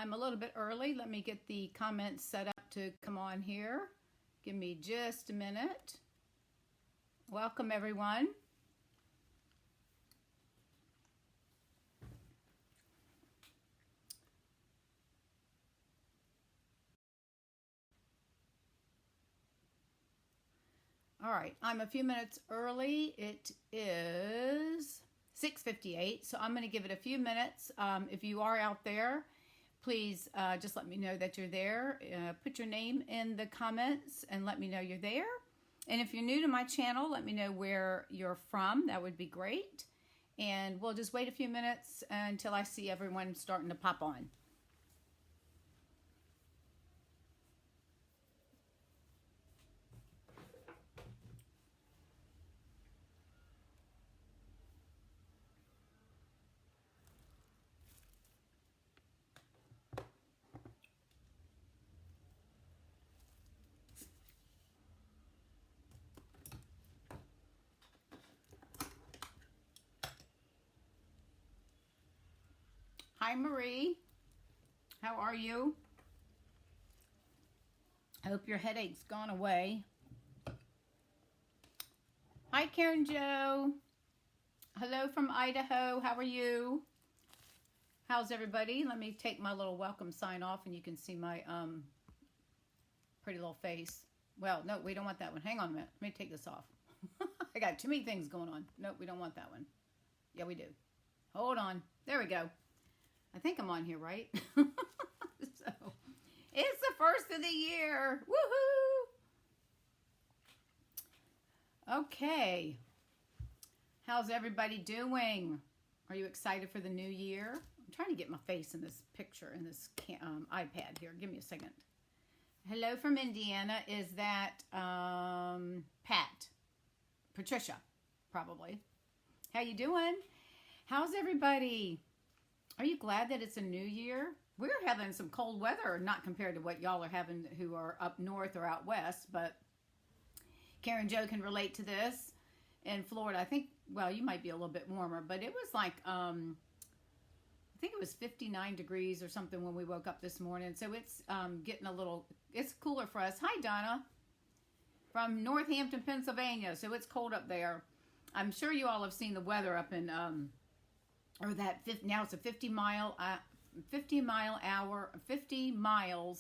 I'm a little bit early. Let me get the comments set up to come on here. Give me just a minute. Welcome, everyone. All right, I'm a few minutes early. It is 6:58, so I'm going to give it a few minutes. If you are out there, please just let me know that you're there. Put your name in the comments and let me know you're there. And if you're new to my channel, let me know where you're from. That would be great. And we'll just wait a few minutes until I see everyone starting to pop on. Hi, Marie. How are you? I hope your headache's gone away. Hi, Karen Jo. Hello from Idaho. How are you? How's everybody? Let me take my little welcome sign off and you can see my pretty little face. Well, no, we don't want that one. Hang on a minute. Let me take this off. I got too many things going on. No, we don't want that one. Yeah, we do. Hold on. There we go. I think I'm on here, right? So, it's the first of the year. Woohoo! Okay. How's everybody doing? Are you excited for the new year? I'm trying to get my face in this picture in this iPad here. Give me a second. Hello from Indiana. Is that Pat? Patricia, probably. How you doing? How's everybody? Are you glad that it's a new year? We're having some cold weather, not compared to what y'all are having who are up north or out west, but Karen Jo can relate to this. In Florida, I think, well, you might be a little bit warmer, but it was like, I think it was 59 degrees or something when we woke up this morning. So it's getting a little, it's cooler for us. Hi, Donna, from Northampton, Pennsylvania. So it's cold up there. I'm sure you all have seen the weather up in, or that now it's a 50 miles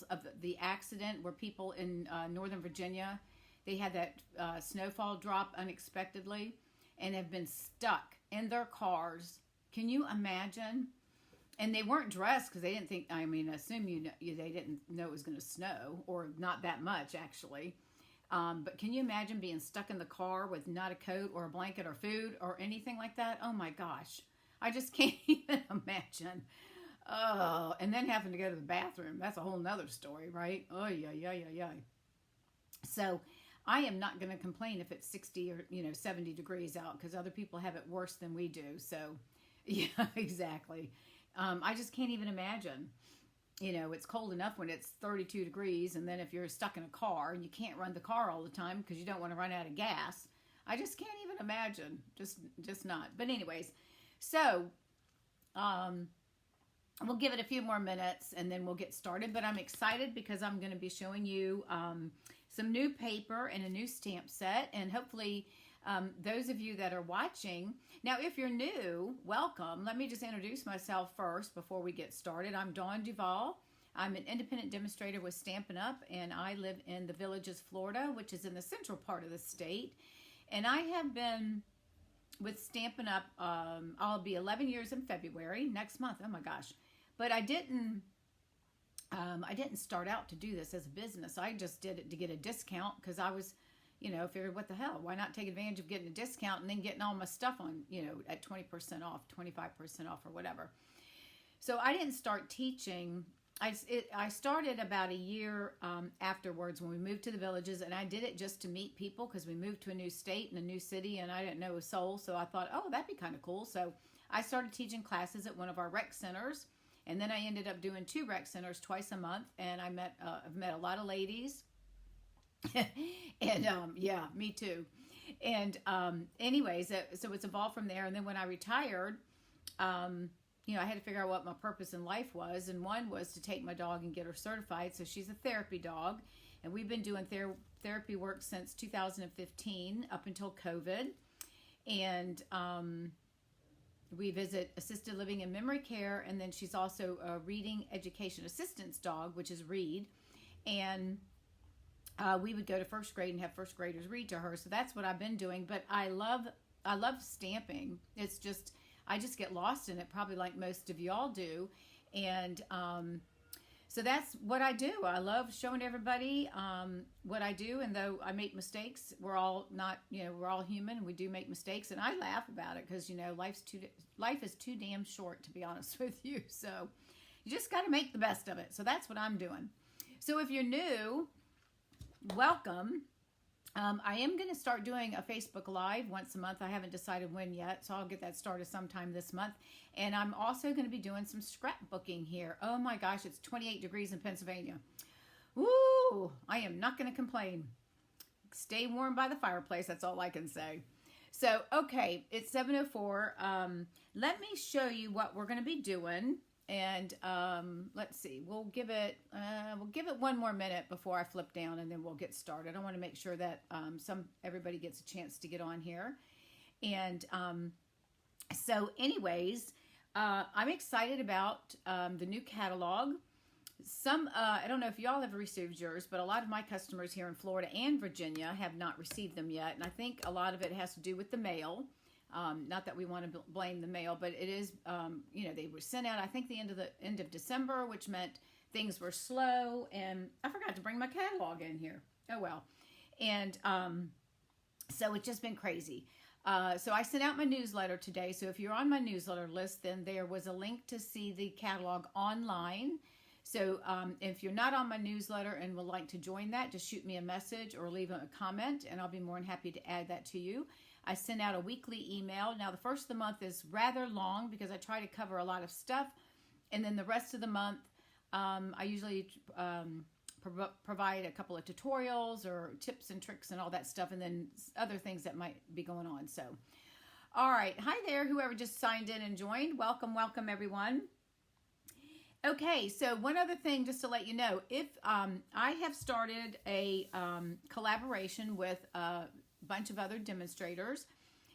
of the accident where people in Northern Virginia, they had that snowfall drop unexpectedly and have been stuck in their cars. Can you imagine? And they weren't dressed because they didn't think, I mean, assume they didn't know it was going to snow, or not that much actually. But can you imagine being stuck in the car with not a coat or a blanket or food or anything like that? Oh my gosh. I just can't even imagine. Oh, and then having to go to the bathroom. That's a whole nother story, right? Oh, yeah. So I am not going to complain if it's 60 or 70 degrees out, because other people have it worse than we do. So yeah, exactly. I just can't even imagine. It's cold enough when it's 32 degrees, and then if you're stuck in a car and you can't run the car all the time because you don't want to run out of gas, I just can't even imagine. Just not. But anyways, so we'll give it a few more minutes and then we'll get started. But I'm excited because I'm going to be showing you some new paper and a new stamp set, and hopefully those of you that are watching. Now, if you're new, welcome. Let me just introduce myself first before we get started. I'm Dawn Duvall. I'm an independent demonstrator with Stampin' Up, and I live in the Villages, Florida, which is in the central part of the state. And I have been with Stampin' Up, I'll be 11 years in February, next month. Oh my gosh. But I didn't start out to do this as a business. I just did it to get a discount because I was, figured, what the hell? Why not take advantage of getting a discount and then getting all my stuff on, at 20% off, 25% off or whatever. So I didn't start teaching. I started about a year afterwards when we moved to the Villages, and I did it just to meet people because we moved to a new state and a new city, and I didn't know a soul. So I thought, oh, that'd be kind of cool. So I started teaching classes at one of our rec centers. And then I ended up doing 2 rec centers twice a month, and I've met a lot of ladies, and yeah, me too. And anyways, so it's evolved from there. And then when I retired, I had to figure out what my purpose in life was. And one was to take my dog and get her certified. So she's a therapy dog. And we've been doing therapy work since 2015 up until COVID. And we visit assisted living and memory care. And then she's also a reading education assistance dog, which is Read. And we would go to first grade and have first graders read to her. So that's what I've been doing. But I love stamping. It's just, I just get lost in it, probably like most of y'all do. And so that's what I do. I love showing everybody what I do. And though I make mistakes, we're all human, and we do make mistakes. And I laugh about it because, life is too damn short, to be honest with you. So you just got to make the best of it. So that's what I'm doing. So if you're new, welcome. I am going to start doing a Facebook Live once a month. I haven't decided when yet, so I'll get that started sometime this month. And I'm also going to be doing some scrapbooking here. Oh my gosh, it's 28 degrees in Pennsylvania. Woo! I am not going to complain. Stay warm by the fireplace, that's all I can say. So, okay, it's 7:04. Let me show you what we're going to be doing. And let's see, we'll give it 1 more minute before I flip down, and then we'll get started. I want to make sure that everybody gets a chance to get on here. And so anyways, I'm excited about the new catalog. I don't know if y'all have received yours, but a lot of my customers here in Florida and Virginia have not received them yet. And I think a lot of it has to do with the mail. Not that we want to blame the mail, but it is, they were sent out, I think, the end of December, which meant things were slow, and I forgot to bring my catalog in here. Oh, well. And so it's just been crazy. So I sent out my newsletter today. So if you're on my newsletter list, then there was a link to see the catalog online. So if you're not on my newsletter and would like to join that, just shoot me a message or leave a comment, and I'll be more than happy to add that to you. I send out a weekly email. Now, the first of the month is rather long because I try to cover a lot of stuff. And then the rest of the month, I usually provide a couple of tutorials or tips and tricks and all that stuff, and then other things that might be going on. So, all right. Hi there, whoever just signed in and joined. Welcome, welcome, everyone. Okay, so one other thing just to let you know, if I have started a collaboration with bunch of other demonstrators.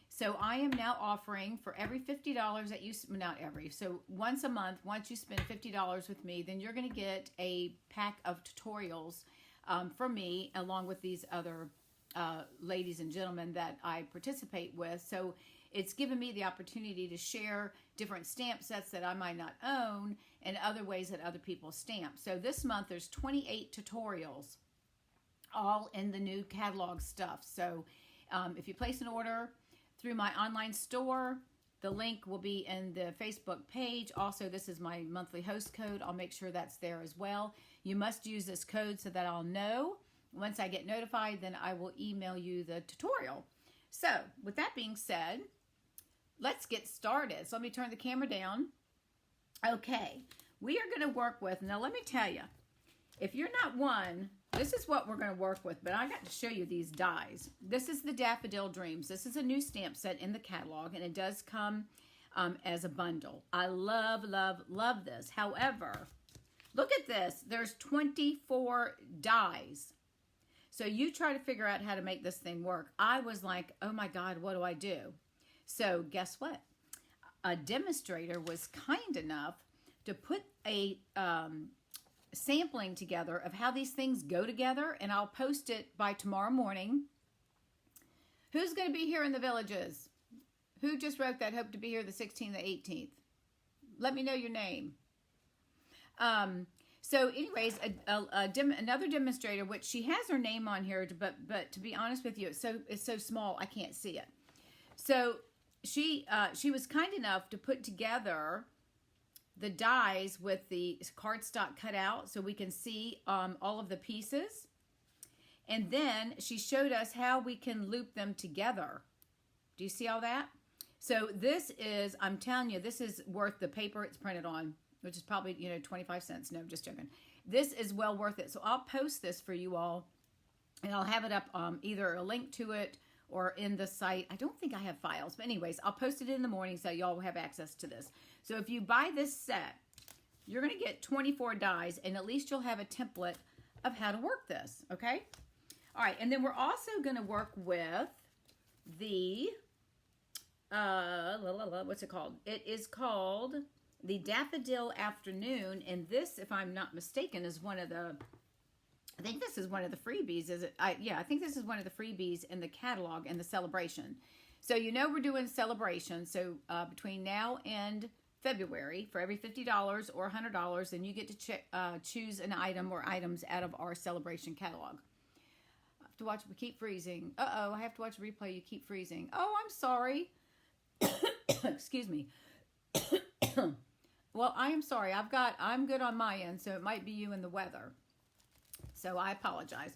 So I am now offering for every $50 that you, not every, so once a month, once you spend $50 with me, then you're going to get a pack of tutorials from me, along with these other ladies and gentlemen that I participate with. So it's given me the opportunity to share different stamp sets that I might not own and other ways that other people stamp. So this month there's 28 tutorials, all in the new catalog stuff. So if you place an order through my online store, the link will be in the Facebook page. Also, this is my monthly host code. I'll make sure that's there as well. You must use this code so that I'll know. Once I get notified, then I will email you the tutorial. So with that being said, let's get started. So let me turn the camera down. Okay, we are going to work with, now let me tell you, if you're not one, this is what we're going to work with, but I got to show you these dies. This is the Daffodil Dreams. This is a new stamp set in the catalog, and it does come as a bundle. I love, love, love this. However, look at this. There's 24 dies. So you try to figure out how to make this thing work. I was like, oh my God, what do I do? So guess what? A demonstrator was kind enough to put a sampling together of how these things go together, and I'll post it by tomorrow morning. Who's going to be here in the villages? Who just wrote that hope to be here the 16th, the 18th? Let me know your name. So anyways, another demonstrator, which she has her name on here, but to be honest with you, it's so small I can't see it. So she was kind enough to put together the dies with the cardstock cut out so we can see all of the pieces. And then she showed us how we can loop them together. Do you see all that? So this is, I'm telling you, this is worth the paper it's printed on, which is probably, 25 cents. No, just joking. This is well worth it. So I'll post this for you all, and I'll have it up, either a link to it or in the site. I don't think I have files, but anyways, I'll post it in the morning so y'all will have access to this. So if you buy this set, you're going to get 24 dies, and at least you'll have a template of how to work this, okay? All right, and then we're also going to work with the, what's it called? It is called the Daffodil Afternoon, and this, if I'm not mistaken, is one of the, I think this is one of the freebies, is it? Yeah, I think this is one of the freebies in the catalog and the celebration. So you know we're doing celebration, so between now and February, for every $50 or $100, then you get to choose an item or items out of our celebration catalog. I have to watch, we keep freezing. Uh-oh, I have to watch a replay, you keep freezing. Oh, I'm sorry. Excuse me. Well, I am sorry. I'm good on my end, so it might be you and the weather. So I apologize.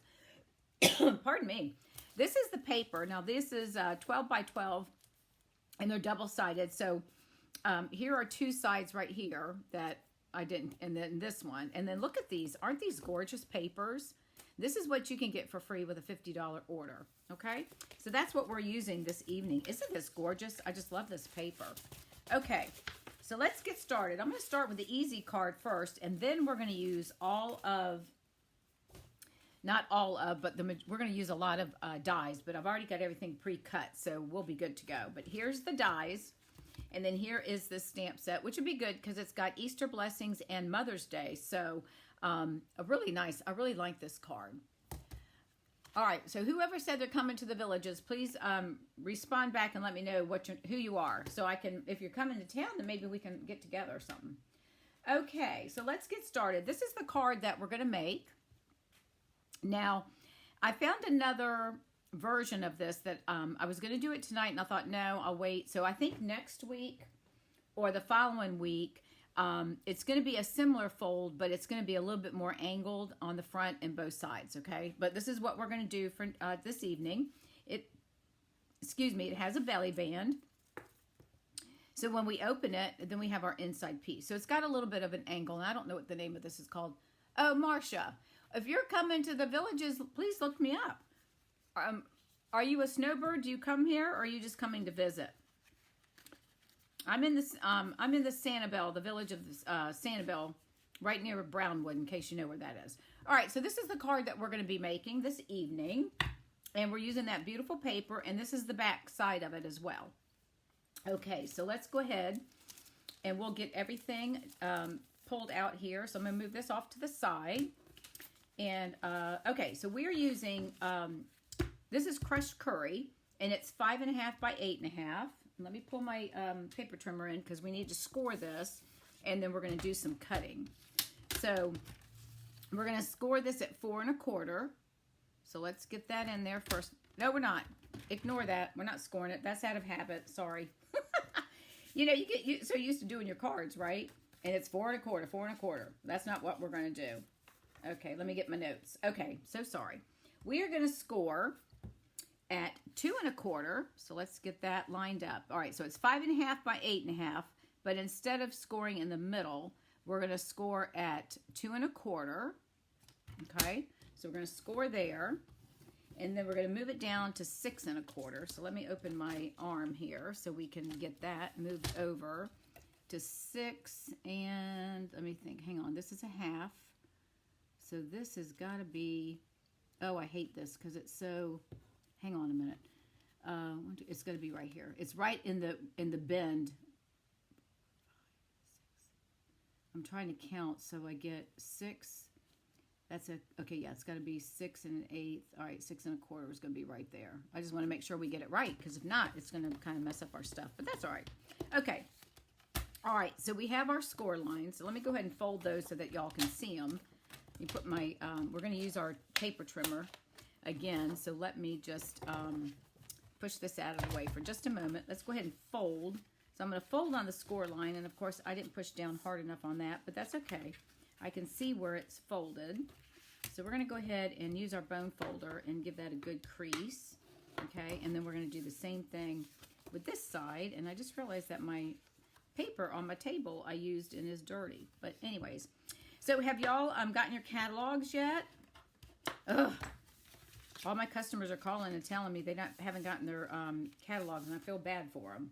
Pardon me. This is the paper. Now, this is 12 by 12, and they're double-sided. So here are two sides right here that I didn't, and then this one. And then look at these. Aren't these gorgeous papers? This is what you can get for free with a $50 order, okay? So that's what we're using this evening. Isn't this gorgeous? I just love this paper. Okay, so let's get started. I'm going to start with the easy card first, and then we're going to use all of, not all of, but we're going to use a lot of dies, but I've already got everything pre-cut, so we'll be good to go. But here's the dies. And then here is this stamp set, which would be good because it's got Easter blessings and Mother's Day. So a really nice, I really like this card. All right, so whoever said they're coming to the villages, please respond back and let me know who you are. So I can, if you're coming to town, then maybe we can get together or something. Okay, so let's get started. This is the card that we're going to make. Now, I found another version of this that I was going to do it tonight, and I thought, no, I'll wait. So I think next week or the following week, it's going to be a similar fold, but it's going to be a little bit more angled on the front and both sides, okay? But this is what we're going to do for this evening. It has a belly band. So when we open it, then we have our inside piece. So it's got a little bit of an angle, and I don't know what the name of this is called. Oh, Marcia, if you're coming to the villages, please look me up. Are you a snowbird? Do you come here, or are you just coming to visit? I'm in the Sanibel, the village of Sanibel, right near Brownwood, in case you know where that is. All right, so this is the card that we're going to be making this evening, and we're using that beautiful paper, and this is the back side of it as well. Okay, so let's go ahead, and we'll get everything pulled out here. So I'm going to move this off to the side, and okay, so we're using this is crushed curry, and it's 5.5 by 8.5. Let me pull my paper trimmer in because we need to score this, and then we're going to do some cutting. So we're going to score this at 4 1/4. So let's get that in there first. No, we're not. Ignore that. We're not scoring it. That's out of habit. Sorry. You know, you get so used to doing your cards, right? And it's 4 1/4, 4 1/4. That's not what we're going to do. Okay, let me get my notes. Okay, so sorry. We are going to score at 2 1/4, so let's get that lined up. All right, so it's 5.5 by 8.5, but instead of scoring in the middle, we're going to score at 2 1/4. Okay, so we're going to score there, and then we're going to move it down to 6 1/4. So let me open my arm here so we can get that moved over to 6, and let me think. Hang on, this is a half, so this has got to be. Oh, I hate this because it's so. Hang on a minute. It's going to be right here. It's right in the bend. I'm trying to count so I get 6. That's okay. Yeah, it's got to be 6 1/8. All right, 6 1/4 is going to be right there. I just want to make sure we get it right because if not, it's going to kind of mess up our stuff. But that's all right. Okay. All right. So we have our score lines. So let me go ahead and fold those so that y'all can see them. You put my. We're going to use our paper trimmer again, so let me just push this out of the way for just a moment. Let's go ahead and fold. So I'm going to fold on the score line, and of course I didn't push down hard enough on that, but that's okay. I can see where it's folded. So we're going to go ahead and use our bone folder and give that a good crease, okay? And then we're going to do the same thing with this side, and I just realized that my paper on my table I used and is dirty. But anyways, so have y'all gotten your catalogs yet? Ugh. All my customers are calling and telling me they haven't gotten their catalogs, and I feel bad for them.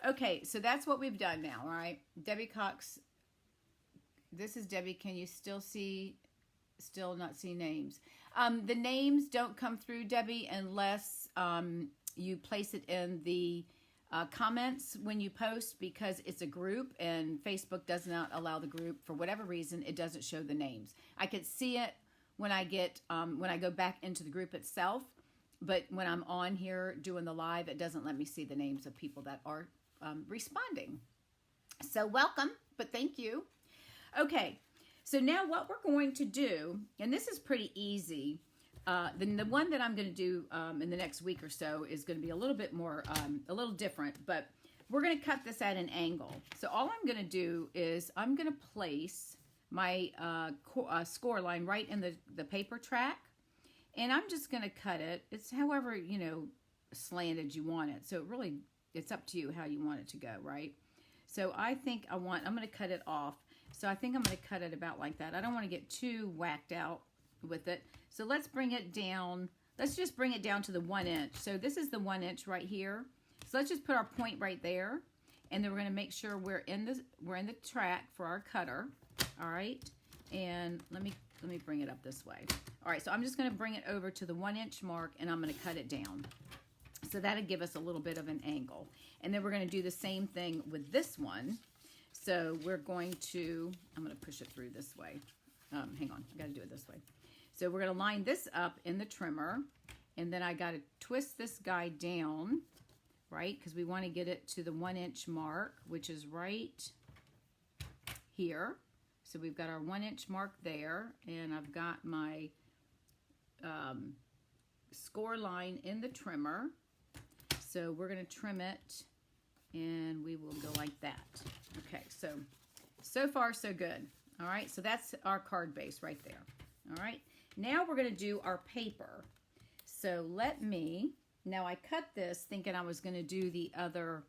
Okay, so that's what we've done now, all right? Debbie Cox, this is Debbie. Can you still not see names? The names don't come through, Debbie, unless you place it in the comments when you post, because it's a group and Facebook does not allow the group. For whatever reason, it doesn't show the names. I could see it when I go back into the group itself, but when I'm on here doing the live, it doesn't let me see the names of people that are responding. So welcome, but thank you. Okay, so now what we're going to do, and this is pretty easy. The one that I'm going to do in the next week or so is going to be a little bit more, a little different, but we're going to cut this at an angle. So all I'm going to do is I'm going to place my score line right in the paper track, and I'm just going to cut it. It's however, slanted you want it. So it's up to you how you want it to go, right? So I think I'm going to cut it off. So I think I'm going to cut it about like that. I don't want to get too whacked out with it. So let's bring it down. Let's just bring it down to the 1 inch. So this is the 1 inch right here. So let's just put our point right there. And then we're going to make sure we're in the track for our cutter. All right. And let me bring it up this way. All right. So I'm just going to bring it over to the 1 inch mark, and I'm going to cut it down. So that'll give us a little bit of an angle. And then we're going to do the same thing with this one. So we're going to, I'm going to push it through this way. Hang on, I got to do it this way. So we're going to line this up in the trimmer, and then I got to twist this guy down, right? Because we want to get it to the 1 inch mark, which is right here. So we've got our 1 inch mark there, and I've got my score line in the trimmer. So we're going to trim it, and we will go like that. Okay, so far so good. All right, so that's our card base right there. All right, now we're going to do our paper. So now I cut this thinking I was going to do the other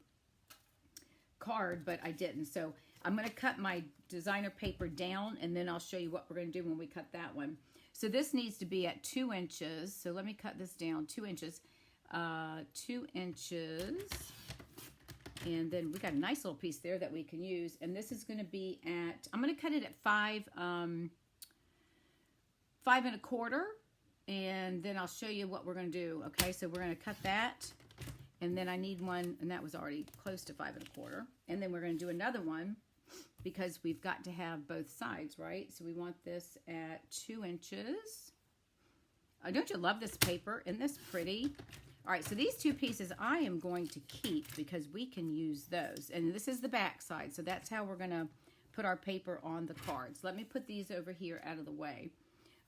card, but I didn't. So I'm going to cut my designer paper down, and then I'll show you what we're going to do when we cut that one. So this needs to be at 2 inches. So let me cut this down 2 inches. 2 inches. And then we got a nice little piece there that we can use. And this is going to be at, I'm going to cut it at 5 1/4. And then I'll show you what we're going to do. Okay, so we're going to cut that. And then I need one, and that was already close to 5 1/4. And then we're going to do another one because we've got to have both sides, right? So we want this at 2 inches. Don't you love this paper? Isn't this pretty? All right, so these two pieces I am going to keep because we can use those. And this is the back side, so that's how we're going to put our paper on the cards. Let me put these over here out of the way.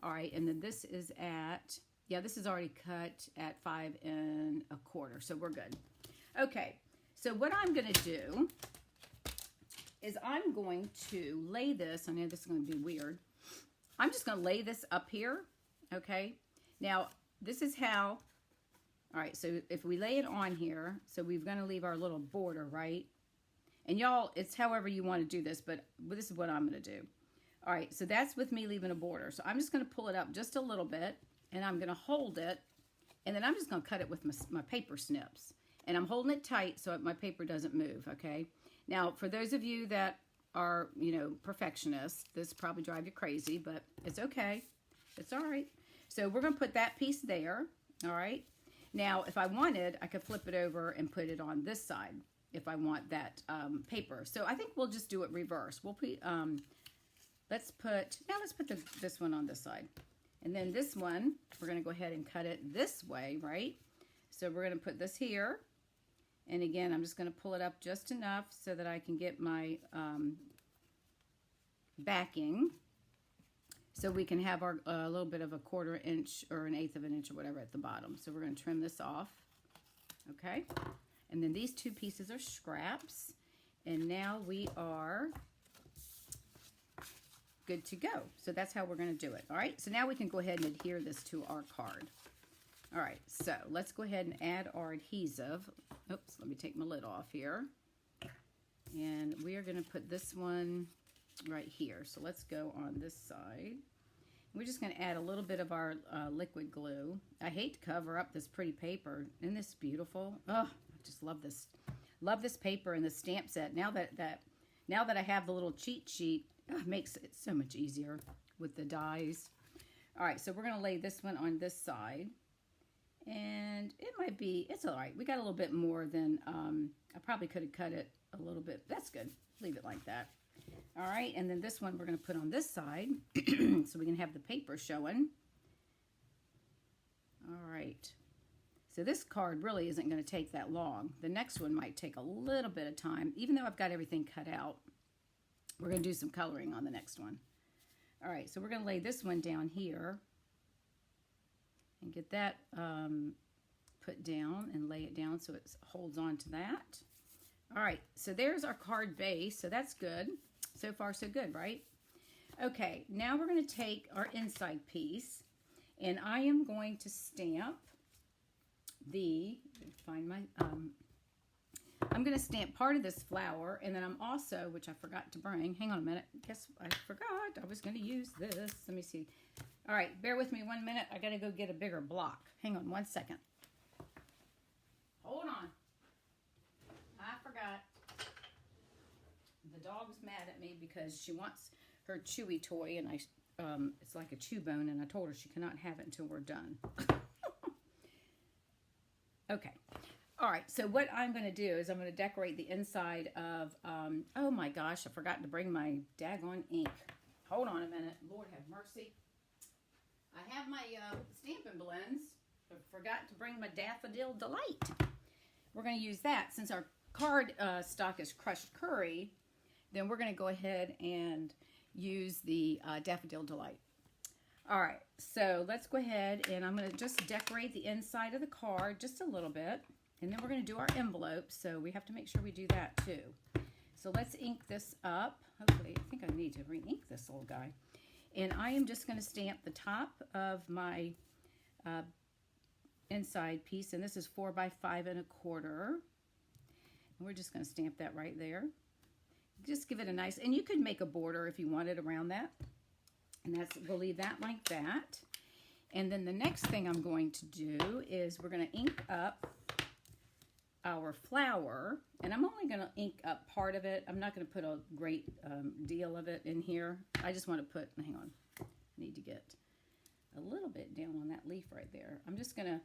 All right, and then this is at, this is already cut at 5 1/4, so we're good. Okay, so what I'm going to do is I'm going to lay this, I know this is going to be weird. I'm just going to lay this up here, okay? Now, this is how, all right, so if we lay it on here, so we're going to leave our little border, right? And y'all, it's however you want to do this, but this is what I'm going to do. All right, so that's with me leaving a border. So I'm just going to pull it up just a little bit, and I'm going to hold it, and then I'm just going to cut it with my paper snips. And I'm holding it tight so my paper doesn't move, okay? Now, for those of you that are, perfectionists, this probably drive you crazy, but it's okay. It's all right. So we're going to put that piece there, all right? Now, if I wanted, I could flip it over and put it on this side if I want that paper. So I think we'll just do it reverse. We'll put, let's put this one on this side. And then this one, we're going to go ahead and cut it this way, right? So we're going to put this here. And again, I'm just going to pull it up just enough so that I can get my backing. So we can have our a little bit of a 1/4 inch or an 1/8 of an inch or whatever at the bottom. So we're going to trim this off. Okay. And then these two pieces are scraps. And now we are good to go. So that's how we're going to do it. All right. So now we can go ahead and adhere this to our card. All right. So let's go ahead and add our adhesive. Oops. Let me take my lid off here. And we are going to put this one right here. So let's go on this side. We're just going to add a little bit of our liquid glue. I hate to cover up this pretty paper. Isn't this beautiful? Oh, I just love this. Love this paper and the stamp set. Now that I have the little cheat sheet, it makes it so much easier with the dies. All right, so we're going to lay this one on this side. And it's all right. We got a little bit more than, I probably could have cut it a little bit. That's good. Leave it like that. All right, and then this one we're going to put on this side so we can have the paper showing. All right. So this card really isn't going to take that long. The next one might take a little bit of time. Even though I've got everything cut out, we're going to do some coloring on the next one. All right, so we're going to lay this one down here and get that put down and lay it down so it holds on to that. All right, so there's our card base, so that's good. So far, so good, right? Okay, now we're going to take our inside piece, and I am going to stamp I'm going to stamp part of this flower, and then I'm also, which I forgot to bring, hang on a minute, guess I forgot, I was going to use this, let me see. All right, bear with me 1 minute, I got to go get a bigger block. Hang on 1 second. Hold on. I forgot. The dog's mad at me because she wants her chewy toy, and it's like a chew bone, and I told her she cannot have it until we're done. Okay. All right, so what I'm going to do is I'm going to decorate the inside of, oh my gosh, I forgot to bring my daggone ink. Hold on a minute. Lord have mercy. I have my Stampin' Blends. I forgot to bring my Daffodil Delight. We're going to use that. Since our card stock is crushed curry, then we're going to go ahead and use the Daffodil Delight. All right, so let's go ahead and I'm going to just decorate the inside of the card just a little bit. And then we're going to do our envelope, so we have to make sure we do that too. So let's ink this up. Hopefully, I think I need to re-ink this little guy. And I am just going to stamp the top of my inside piece, and this is 4 by 5 1/4. And we're just going to stamp that right there. Just give it a nice, and you could make a border if you wanted around that. And we'll leave that like that. And then the next thing I'm going to do is we're going to ink up our flower, and I'm only going to ink up part of it. I'm not going to put a great deal of it in here. I just want to put, hang on, I need to get a little bit down on that leaf right there. I'm just going to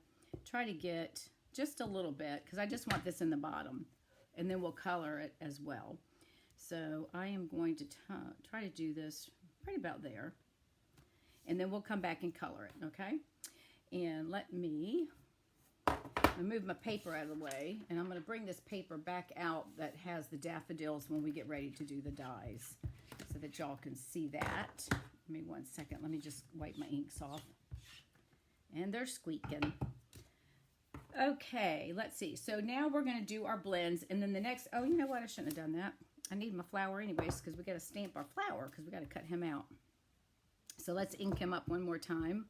try to get just a little bit because I just want this in the bottom, and then we'll color it as well. So I am going to try to do this right about there, and then we'll come back and color it, okay? And let me move my paper out of the way, and I'm going to bring this paper back out that has the daffodils when we get ready to do the dies so that y'all can see that. Give me 1 second. Let me just wipe my inks off. And they're squeaking. Okay, let's see. So now we're going to do our blends, and then the next, oh, you know what? I shouldn't have done that. I need my flower anyways because we got to stamp our flower because we got to cut him out. So let's ink him up one more time.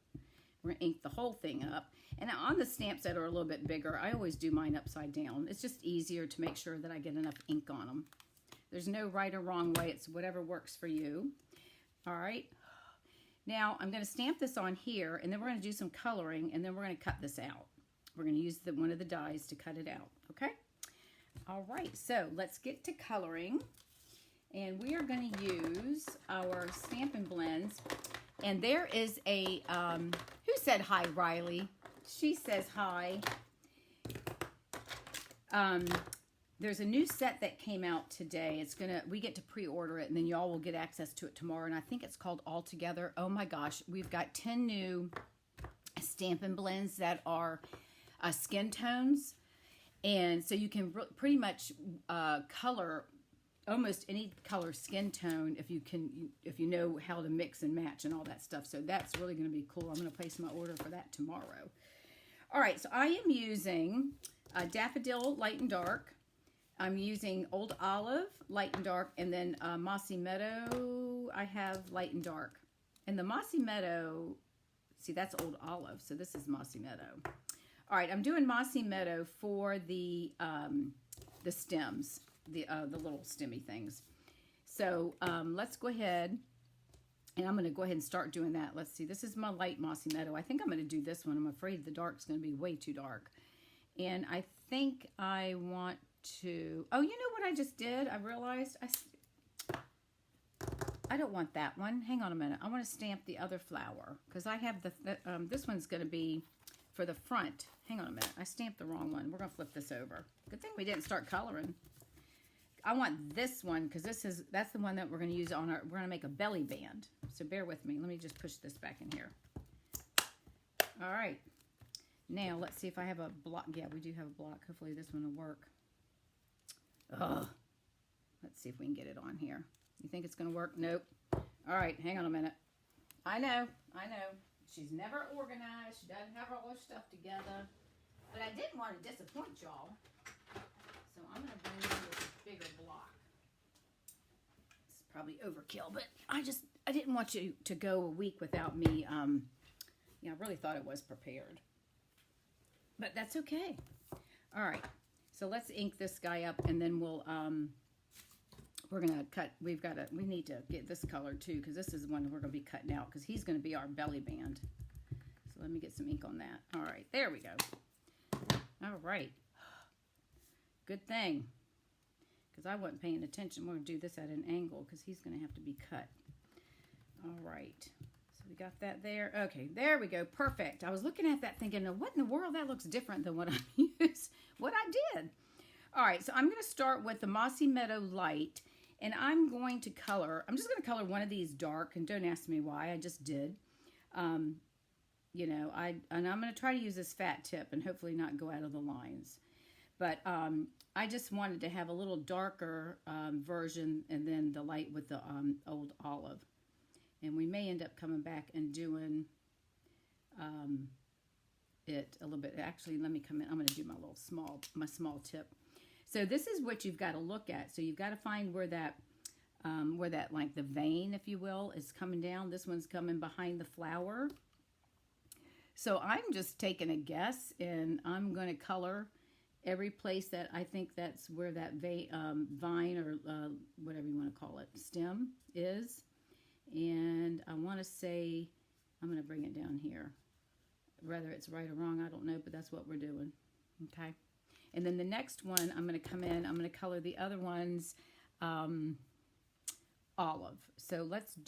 We're going to ink the whole thing up. And on the stamps that are a little bit bigger, I always do mine upside down. It's just easier to make sure that I get enough ink on them. There's no right or wrong way. It's whatever works for you. All right. Now, I'm going to stamp this on here, and then we're going to do some coloring, and then we're going to cut this out. We're going to use one of the dies to cut it out. Okay? All right. So let's get to coloring. And we are going to use our Stampin' Blends. And there is a, who said hi, Riley? She says hi. There's a new set that came out today. We get to pre-order it, and then y'all will get access to it tomorrow. And I think it's called All Together. Oh my gosh, we've got 10 new Stampin' Blends that are skin tones, and so you can pretty much color almost any color skin tone if you know how to mix and match and all that stuff. So that's really going to be cool. I'm going to place my order for that tomorrow. All right, so I am using Daffodil Light and Dark. I'm using Old Olive Light and Dark, and then Mossy Meadow I have Light and Dark. And the Mossy Meadow, see, that's Old Olive, so this is Mossy Meadow. All right, I'm doing Mossy Meadow for the stems, the little stemmy things. So let's go ahead And I'm going to go ahead and start doing that. Let's see. This is my light mossy meadow. I think I'm going to do this one. I'm afraid the dark's going to be way too dark. And I think I want to... Oh, you know what I just did? I realized I don't want that one. Hang on a minute. I want to stamp the other flower because I have this one's going to be for the front. Hang on a minute. I stamped the wrong one. We're going to flip this over. Good thing we didn't start coloring. I want this one because that's the one that we're going to use on we're going to make a belly band. So bear with me. Let me just push this back in here. All right. Now let's see if I have a block. Yeah, we do have a block. Hopefully this one will work. Ugh. Let's see if we can get it on here. You think it's going to work? Nope. All right. Hang on a minute. I know. She's never organized. She doesn't have all her stuff together. But I didn't want to disappoint y'all. So I'm going to bring in this bigger block. It's probably overkill, but I didn't want you to go a week without me. I really thought it was prepared. But that's okay. All right. So let's ink this guy up, and then we're going to cut. We need to get this color too, because this is the one we're going to be cutting out, because he's going to be our belly band. So let me get some ink on that. All right. There we go. All right. Good thing, because I wasn't paying attention. We're going to do this at an angle because he's going to have to be cut. All right. So we got that there. Okay, there we go. Perfect. I was looking at that thinking, what in the world? That looks different than what I used, what I did. All right, so I'm going to start with the Mossy Meadow Light, and I'm going to color. I'm just going to color one of these dark, and don't ask me why. I just did. I'm going to try to use this fat tip and hopefully not go out of the lines. But I just wanted to have a little darker version, and then the light with the old olive. And we may end up coming back and doing it a little bit. Actually, let me come in. I'm going to do my small tip. So this is what you've got to look at. So you've got to find where that like the vein, if you will, is coming down. This one's coming behind the flower. So I'm just taking a guess, and I'm going to color every place that I think that's where that vine or whatever you want to call it, stem is. And I want to say, I'm going to bring it down here. Whether it's right or wrong, I don't know, but that's what we're doing. Okay. And then the next one, I'm going to come in, I'm going to color the other ones olive. So let's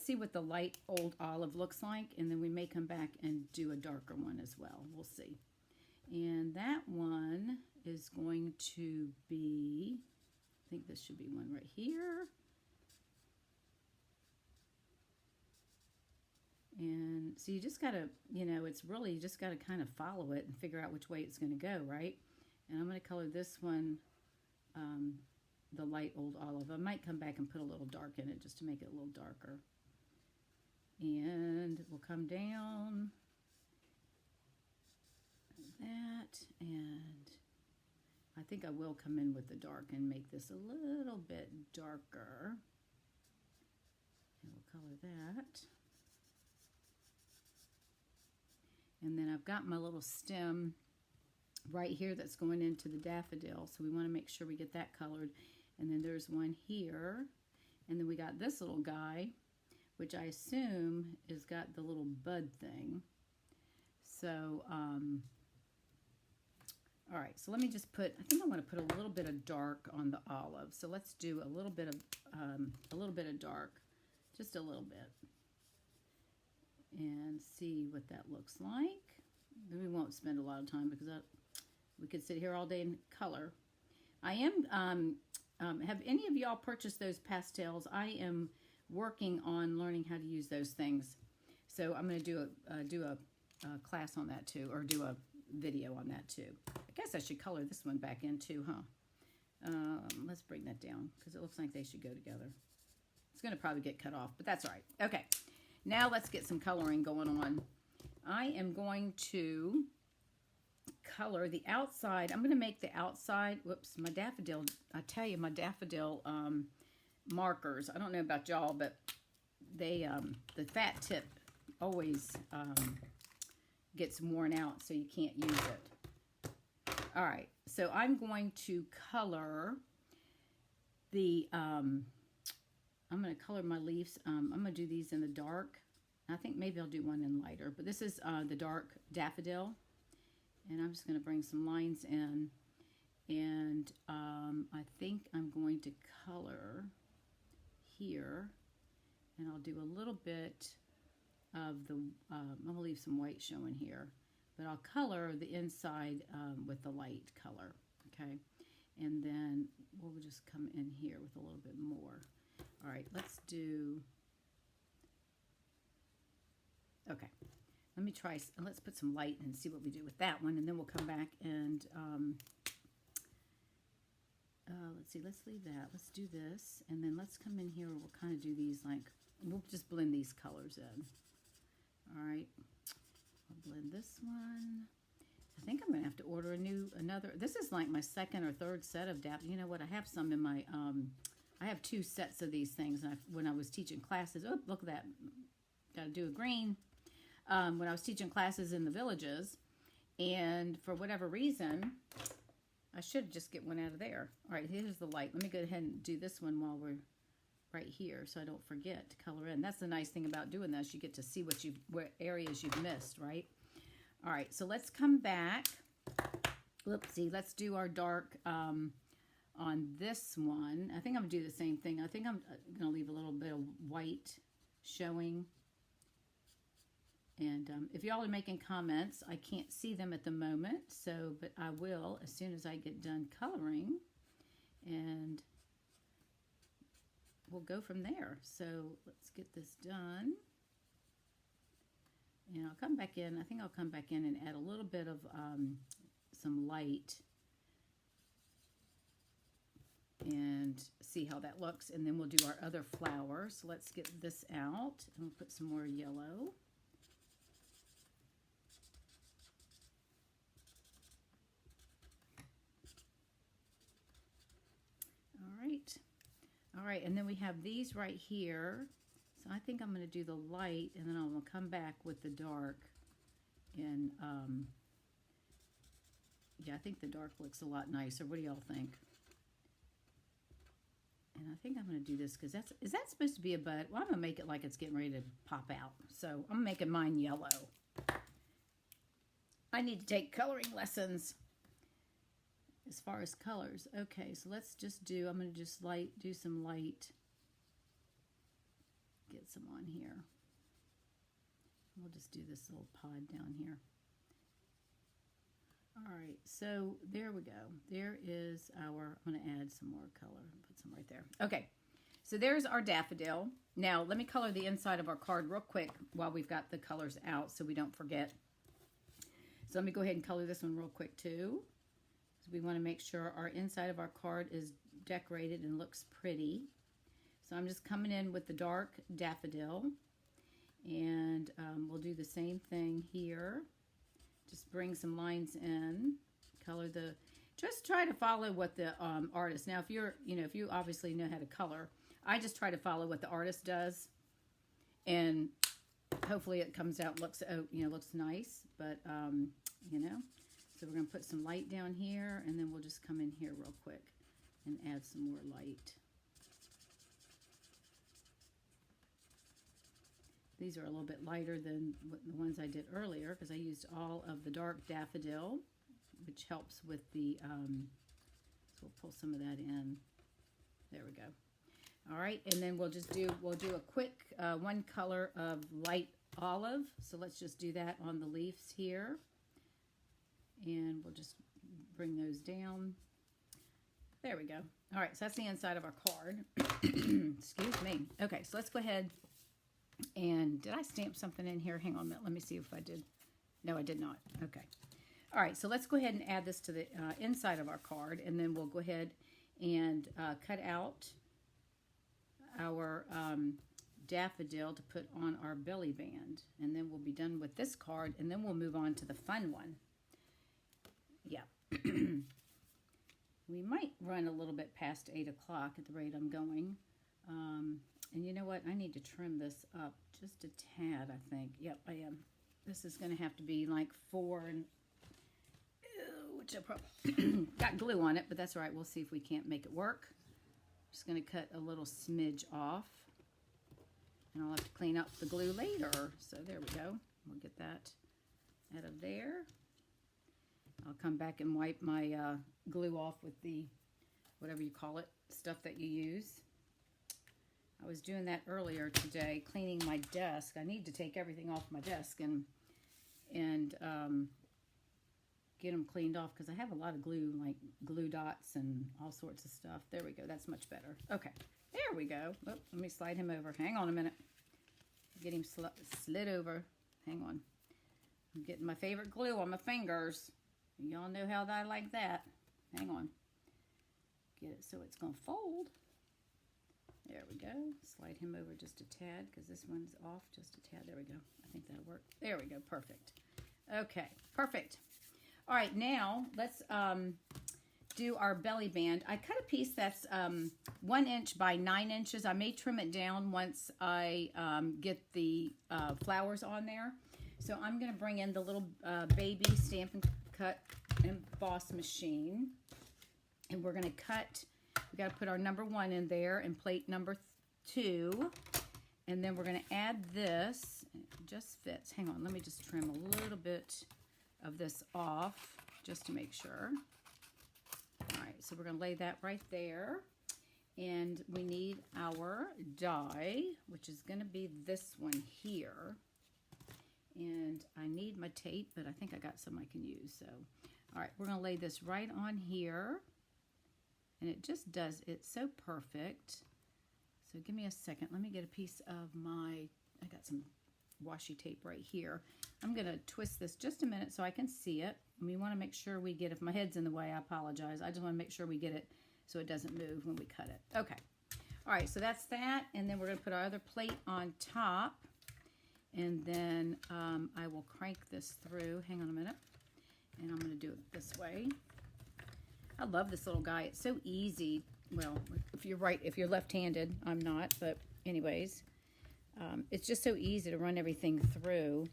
see what the light old olive looks like, and then we may come back and do a darker one as well. We'll see. And that one is going to be, I think this should be one right here. And so you just got to, it's really, you just got to kind of follow it and figure out which way it's going to go, right? And I'm going to color this one, the light old olive. I might come back and put a little dark in it just to make it a little darker. And we'll come down like that, and I think I will come in with the dark and make this a little bit darker. And we'll color that. And then I've got my little stem right here that's going into the daffodil, so we want to make sure we get that colored. And then there's one here, and then we got this little guy, which I assume has got the little bud thing. So all right, so let me just I think I want to put a little bit of dark on the olive. So let's do a little bit of dark, just a little bit, and see what that looks like. We won't spend a lot of time because we could sit here all day and color. I am, have any of y'all purchased those pastels? I am working on learning how to use those things. So I'm going to do a class on that too, or do a video on that too. I guess I should color this one back in too, huh? Let's bring that down because it looks like they should go together. It's going to probably get cut off, but that's all right. Okay, now let's get some coloring going on. I am going to color the outside. I'm going to make the outside, whoops, my daffodil, I tell you, my daffodil markers, I don't know about y'all, but they, the fat tip always gets worn out, so you can't use it. All right, so I'm going to color the I'm going to color my leaves. I'm going to do these in the dark. I think maybe I'll do one in lighter, but this is the dark daffodil. And I'm just going to bring some lines in. And I think I'm going to color here. And I'll do a little bit of the, I'm going to leave some white showing here. But I'll color the inside with the light color, okay? And then we'll just come in here with a little bit more. All right, let's do, okay. Let me try, let's put some light and see what we do with that one, and then we'll come back and, let's see, let's leave that. Let's do this, and then let's come in here. We'll kind of do these like, we'll just blend these colors in. All right, I'll blend this one. I think I'm going to have to order another. This is like my second or third set of daffodils. You know what? I have some in my, I have 2 sets of these things. And when I was teaching classes, oh, look at that. Got to do a green. When I was teaching classes in the villages, and for whatever reason, I should just get one out of there. All right, here's the light. Let me go ahead and do this one while we're right here, so I don't forget to color in. That's the nice thing about doing this. You get to see what areas you've missed, right? All right, so let's come back. Whoopsie, let's do our dark on this one. I think I'm going to do the same thing. I think I'm going to leave a little bit of white showing. And if y'all are making comments, I can't see them at the moment, so, but I will as soon as I get done coloring, and we'll go from there. So let's get this done. And I'll come back in. I think I'll come back in and add a little bit of some light and see how that looks. And then we'll do our other flower. So let's get this out, and we'll put some more yellow. All right, and then we have these right here. So I think I'm going to do the light, and then I'm going to come back with the dark. And yeah, I think the dark looks a lot nicer. What do y'all think? And I think I'm going to do this because is that supposed to be a bud? Well, I'm going to make it like it's getting ready to pop out. So I'm making mine yellow. I need to take coloring lessons. As far as colors, okay, so let's just do, I'm going to just do some light, get some on here. We'll just do this little pod down here. All right, so there we go. There is our, I'm going to add some more color, put some right there. Okay, so there's our daffodil. Now, let me color the inside of our card real quick while we've got the colors out so we don't forget. So let me go ahead and color this one real quick too. We want to make sure our inside of our card is decorated and looks pretty. So I'm just coming in with the dark daffodil, and we'll do the same thing here. Just bring some lines in, color the, just try to follow what the artist, now if you're, if you obviously know how to color, I just try to follow what the artist does, and hopefully it comes out, looks nice, but so we're going to put some light down here, and then we'll just come in here real quick and add some more light. These are a little bit lighter than the ones I did earlier because I used all of the dark daffodil, which helps with the, so we'll pull some of that in. There we go. All right, and then we'll do a quick one color of light olive. So let's just do that on the leaves here. And we'll just bring those down. There we go. All right, so that's the inside of our card. Excuse me. Okay, so let's go ahead and, did I stamp something in here? Hang on a minute. Let me see if I did. No, I did not. Okay. All right, so let's go ahead and add this to the inside of our card, and then we'll go ahead and cut out our daffodil to put on our belly band. And then we'll be done with this card, and then we'll move on to the fun one. Yeah, we might run a little bit past 8 o'clock at the rate I'm going. And you know what? I need to trim this up just a tad, I think. Yep, I am. This is going to have to be like 4, and which I probably got glue on it, but that's all right. We'll see if we can't make it work. Just going to cut a little smidge off. And I'll have to clean up the glue later. So there we go. We'll get that out of there. I'll come back and wipe my glue off with the, whatever you call it, stuff that you use. I was doing that earlier today, cleaning my desk. I need to take everything off my desk and get them cleaned off because I have a lot of glue, like glue dots and all sorts of stuff. There we go. That's much better. Okay. There we go. Oh, let me slide him over. Hang on a minute. Get him slid over. Hang on. I'm getting my favorite glue on my fingers. Y'all know how I like that. Hang on. Get it so it's going to fold. There we go. Slide him over just a tad because this one's off just a tad. There we go. I think that'll work. There we go. Perfect. Okay. Perfect. All right. Now let's do our belly band. I cut a piece that's 1 inch by 9 inches. I may trim it down once I get the flowers on there. So I'm going to bring in the little baby Stamp and Cut emboss machine. And we're going to cut, we got to put our number 1 in there and plate number 2. And then we're going to add this. It just fits. Hang on, let me just trim a little bit of this off just to make sure. All right, so we're going to lay that right there. And we need our die, which is going to be this one here. And I need my tape, but I think I got some I can use. So, all right, we're going to lay this right on here. And it just does it so perfect. So give me a second. Let me get a piece of my, I got some washi tape right here. I'm going to twist this just a minute so I can see it. And we want to make sure we get, if my head's in the way, I apologize. I just want to make sure we get it so it doesn't move when we cut it. Okay. All right, so that's that. And then we're going to put our other plate on top. And then I will crank this through. Hang on a minute. And I'm going to do it this way. I love this little guy. It's so easy. Well, if you're left-handed, I'm not, but anyways, it's just so easy to run everything through.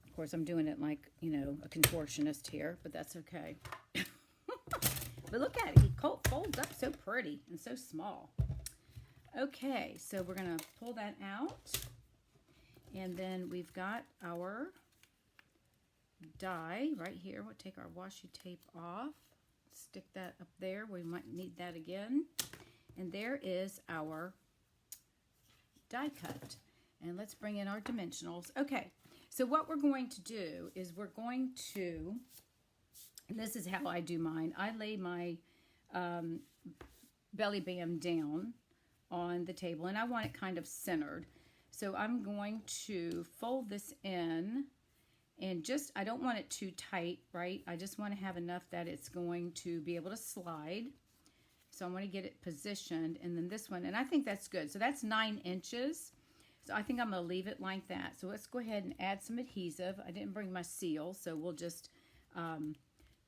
Of course, I'm doing it like, you know, a contortionist here, but that's okay. But look at it. He folds up so pretty and so small. Okay, so we're going to pull that out. And then we've got our die right here. We'll take our washi tape off. Stick that up there. We might need that again. And there is our die cut. And let's bring in our dimensionals. Okay, so what we're going to do is we're going to, and this is how I do mine. I lay my belly band down on the table, and I want it kind of centered. So I'm going to fold this in. And just, I don't want it too tight, right? I just want to have enough that it's going to be able to slide. So I want to get it positioned. And then this one, and I think that's good. So that's 9 inches. So I think I'm going to leave it like that. So let's go ahead and add some adhesive. I didn't bring my seal, so we'll just,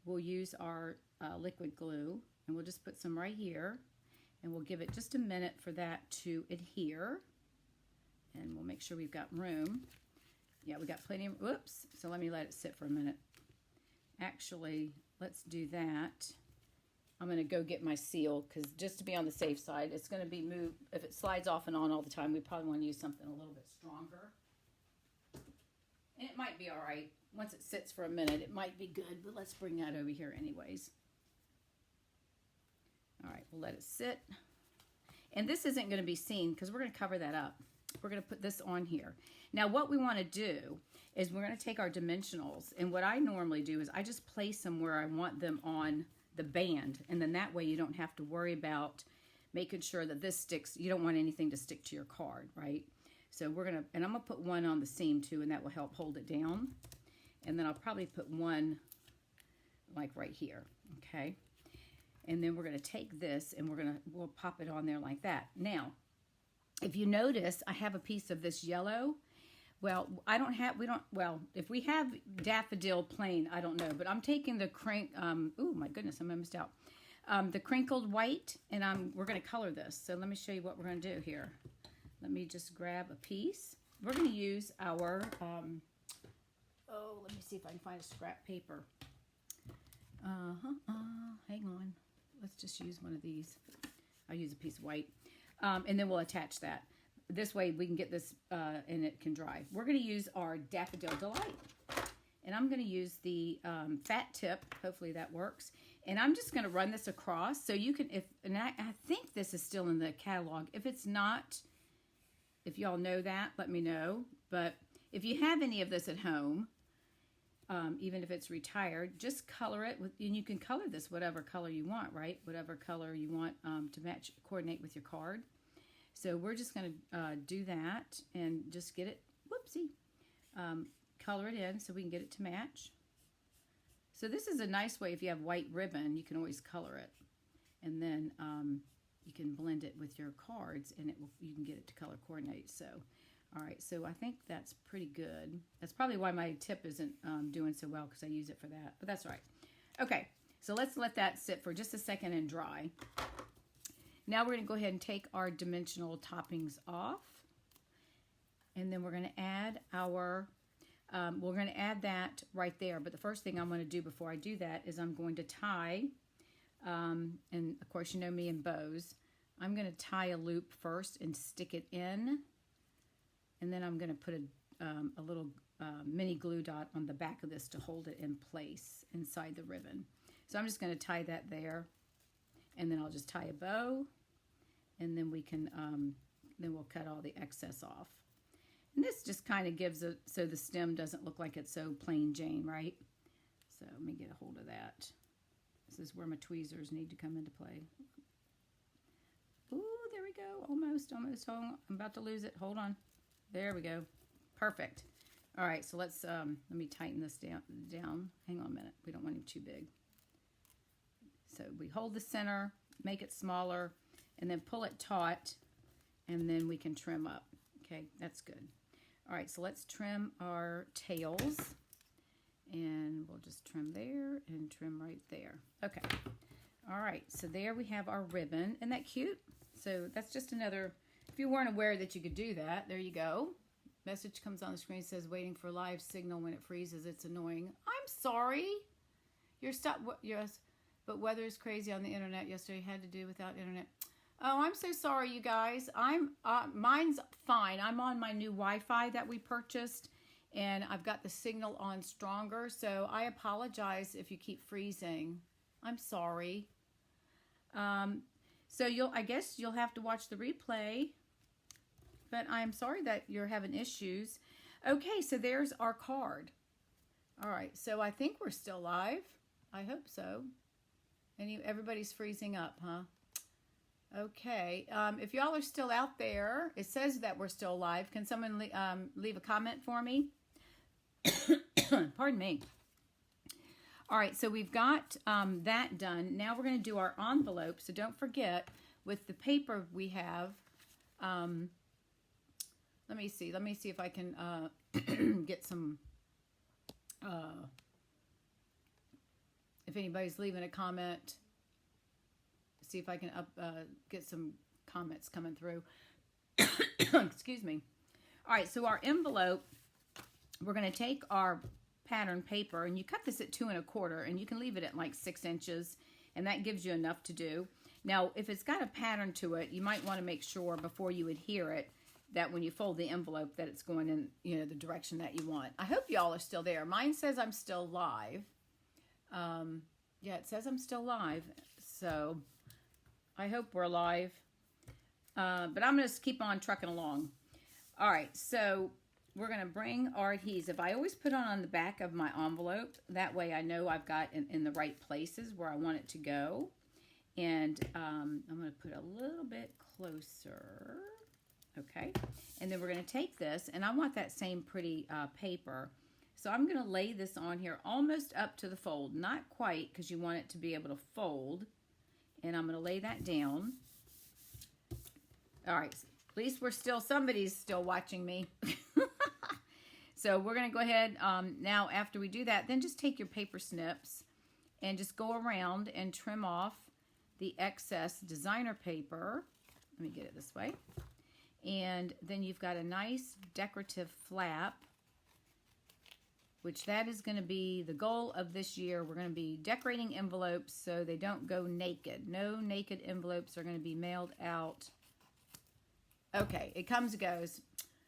we'll use our liquid glue. And we'll just put some right here. And we'll give it just a minute for that to adhere. And we'll make sure we've got room. Yeah, we got plenty of, whoops. So let me let it sit for a minute. Actually, let's do that. I'm going to go get my seal because just to be on the safe side, it's going to be moved. If it slides off and on all the time, we probably want to use something a little bit stronger. And it might be all right. Once it sits for a minute, it might be good, but let's bring that over here anyways. All right, we'll let it sit. And this isn't going to be seen because we're going to cover that up. We're going to put this on here. Now what we want to do is we're going to take our dimensionals, and what I normally do is I just place them where I want them on the band, and then that way you don't have to worry about making sure that this sticks. You don't want anything to stick to your card, right? So we're going to, and I'm going to put one on the seam too, and that will help hold it down. And then I'll probably put one like right here, okay? And then we're going to take this and we'll pop it on there like that. Now, if you notice, I have a piece of this yellow. Well, well, if we have daffodil plain, I don't know, but I'm taking the oh my goodness, I missed out. The crinkled white, and we're going to color this. So let me show you what we're going to do here. Let me just grab a piece. We're going to use our, let me see if I can find a scrap paper. Hang on. Let's just use one of these. I'll use a piece of white. And then we'll attach that. this way we can get this and it can dry. We're going to use our Daffodil Delight. And I'm going to use the fat tip. Hopefully that works. And I'm just going to run this across. So you can, and I think this is still in the catalog. If it's not, if y'all know that, let me know. But if you have any of this at home, even if it's retired, just color it with, and you can color this whatever color you want, right? Whatever color you want to match, coordinate with your card. So we're just going to do that and just get it, whoopsie, color it in so we can get it to match. So this is a nice way, if you have white ribbon, you can always color it. And then you can blend it with your cards and you can get it to color coordinate. So, all right, so I think that's pretty good. That's probably why my tip isn't doing so well, because I use it for that, but that's all right. Okay, so let's let that sit for just a second and dry. Now we're going to go ahead and take our dimensional toppings off. And then we're going to add our, that right there. But the first thing I'm going to do before I do that is I'm going to tie, and of course you know me and bows, I'm going to tie a loop first and stick it in. And then I'm going to put a little mini glue dot on the back of this to hold it in place inside the ribbon. So I'm just going to tie that there. And then I'll just tie a bow, and then we can, then we'll cut all the excess off. And this just kind of gives it, so the stem doesn't look like it's so plain Jane, right? So let me get a hold of that. This is where my tweezers need to come into play. Ooh, there we go, almost, almost, hold on. I'm about to lose it, hold on. There we go, perfect. All right, so let's, let me tighten this down. Hang on a minute, we don't want him too big. So we hold the center, make it smaller, and then pull it taut, and then we can trim up. Okay, that's good. All right, so let's trim our tails, and we'll just trim there and trim right there. Okay, all right, so there we have our ribbon. Isn't that cute? So that's just another, if you weren't aware that you could do that, there you go. Message comes on the screen, says waiting for live signal. When it freezes, it's annoying. I'm sorry. You're stuck. Yes. But weather is crazy on the internet yesterday. Had to do without internet. Oh, I'm so sorry, you guys. Mine's fine. I'm on my new Wi-Fi that we purchased, and I've got the signal on stronger. So I apologize if you keep freezing. I'm sorry. So I guess you'll have to watch the replay. But I'm sorry that you're having issues. Okay, so there's our card. All right, so I think we're still live. I hope so. Everybody's freezing up, huh? Okay. If y'all are still out there, it says that we're still live. Can someone leave a comment for me? Pardon me. All right, so we've got that done. Now we're going to do our envelope. So don't forget, with the paper we have, let me see if I can get some, if anybody's leaving a comment, see if I can get some comments coming through. Excuse me. All right, so our envelope, we're going to take our pattern paper, and you cut this at 2 1/4, and you can leave it at like 6 inches, and that gives you enough to do. Now, if it's got a pattern to it, you might want to make sure before you adhere it that when you fold the envelope that it's going in, you know, the direction that you want. I hope y'all are still there. Mine says I'm still live. Yeah, it says I'm still live, so I hope we're live. But I'm going to keep on trucking along. All right, so we're going to bring our adhesive. I always put on the back of my envelope. That way I know I've got in the right places where I want it to go. And I'm going to put a little bit closer. Okay, and then we're going to take this, and I want that same pretty paper. So I'm going to lay this on here almost up to the fold. Not quite, because you want it to be able to fold. And I'm going to lay that down. All right, at least somebody's still watching me. So we're going to go ahead, now after we do that, then just take your paper snips and just go around and trim off the excess designer paper. Let me get it this way. And then you've got a nice decorative flap, which that is going to be the goal of this year. We're going to be decorating envelopes so they don't go naked. No naked envelopes are going to be mailed out Okay, it comes and goes.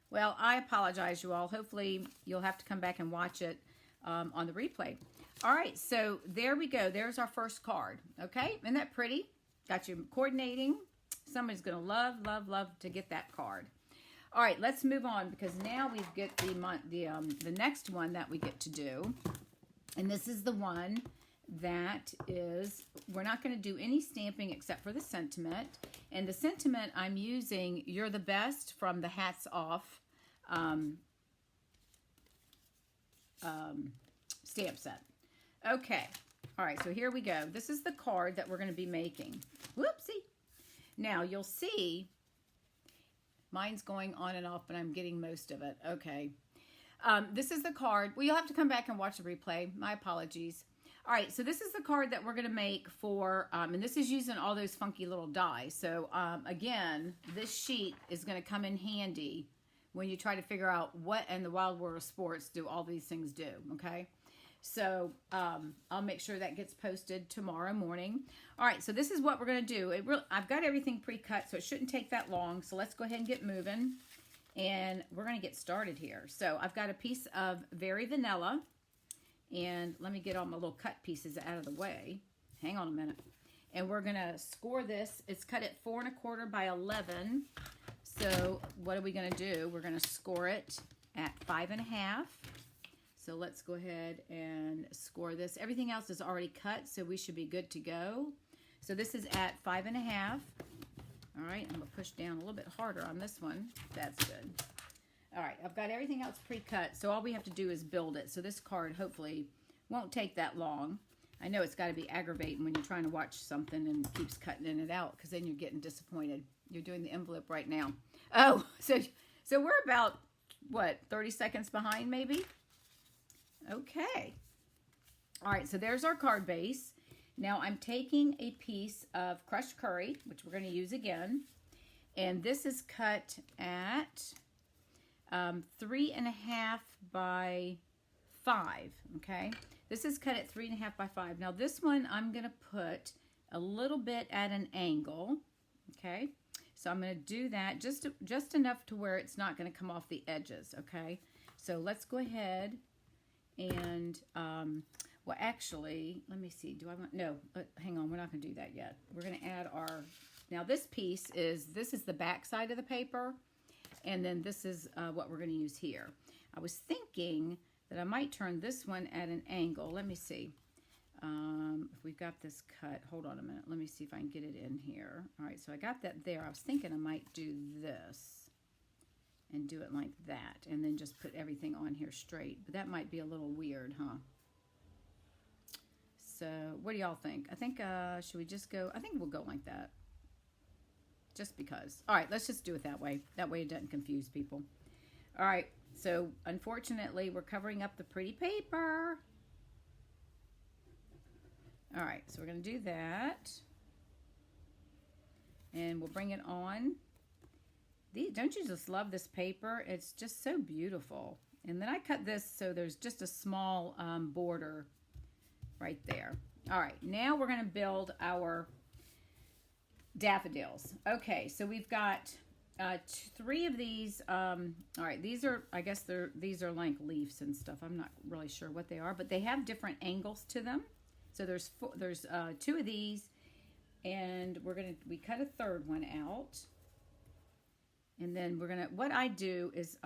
Well, I apologize, you all. Hopefully, you'll have to come back and watch it on the replay. All right, so there we go. There's our first card. Okay, isn't that pretty? Got you coordinating. Somebody's going to love, love, love to get that card. All right, let's move on because now we get the next one that we get to do. And this is the one that is, we're not going to do any stamping except for the sentiment. And the sentiment I'm using, You're the Best from the Hats Off stamp set. Okay. All right, so here we go. This is the card that we're going to be making. Whoopsie. Now, you'll see, mine's going on and off, but I'm getting most of it. Okay. This is the card. Well, you'll have to come back and watch the replay. My apologies. All right, so this is the card that we're going to make for, and this is using all those funky little dies. So, again, this sheet is going to come in handy when you try to figure out what in the wild world of sports do all these things do, okay? So, I'll make sure that gets posted tomorrow morning. All right, so this is what we're going to do. I've got everything pre-cut, so it shouldn't take that long. So, let's go ahead and get moving, and we're going to get started here. So, I've got a piece of Very Vanilla. And let me get all my little cut pieces out of the way. Hang on a minute. And we're going to score this. It's cut at 4 1/4 by 11. So what are we going to do? We're going to score it at 5 1/2. So let's go ahead and score this. Everything else is already cut, so we should be good to go. So this is at 5 1/2. All right, I'm going to push down a little bit harder on this one. That's good. All right, I've got everything else pre-cut, so all we have to do is build it. So this card hopefully won't take that long. I know it's got to be aggravating when you're trying to watch something and keeps cutting in and out because then you're getting disappointed. You're doing the envelope right now. Oh, so we're about, what, 30 seconds behind maybe? Okay. All right, so there's our card base. Now I'm taking a piece of crushed curry, which we're going to use again, and this is cut at 3 1/2 by 5, okay? This is cut at 3 1/2 by 5. Now this one I'm going to put a little bit at an angle, okay? So I'm going to do that just enough to where it's not going to come off the edges, okay? So let's go ahead and, well actually, let me see, do I want, no, hang on, we're not going to do that yet. We're going to add our, now this is the back side of the paper. And then this is what we're going to use here. I was thinking that I might turn this one at an angle. Let me see. If we've got this cut. Hold on a minute. Let me see if I can get it in here. All right, so I got that there. I was thinking I might do this and do it like that. And then just put everything on here straight. But that might be a little weird, huh? So what do y'all think? I think, should we just go? I think we'll go like that. Just because. All right, let's just do it that way. That way it doesn't confuse people. All right, so unfortunately, we're covering up the pretty paper. All right, so we're going to do that. And we'll bring it on. Don't you just love this paper? It's just so beautiful. And then I cut this so there's just a small border right there. All right, now we're going to build our daffodils. Okay, so we've got 3 of these. All right, these are, I guess these are like leaves and stuff. I'm not really sure what they are, but they have different angles to them. So there's 2 of these, and we cut a 3rd one out. And then what I do is,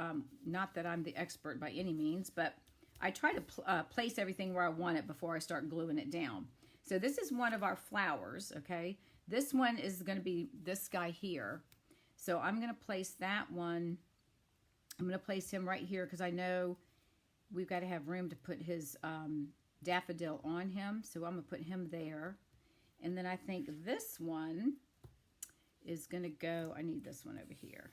not that I'm the expert by any means, but I try to place everything where I want it before I start gluing it down. So this is one of our flowers, okay? This one is going to be this guy here. So I'm going to place that one. I'm going to place him right here because I know we've got to have room to put his daffodil on him. So I'm going to put him there. And then I think this one is going to go, I need this one over here.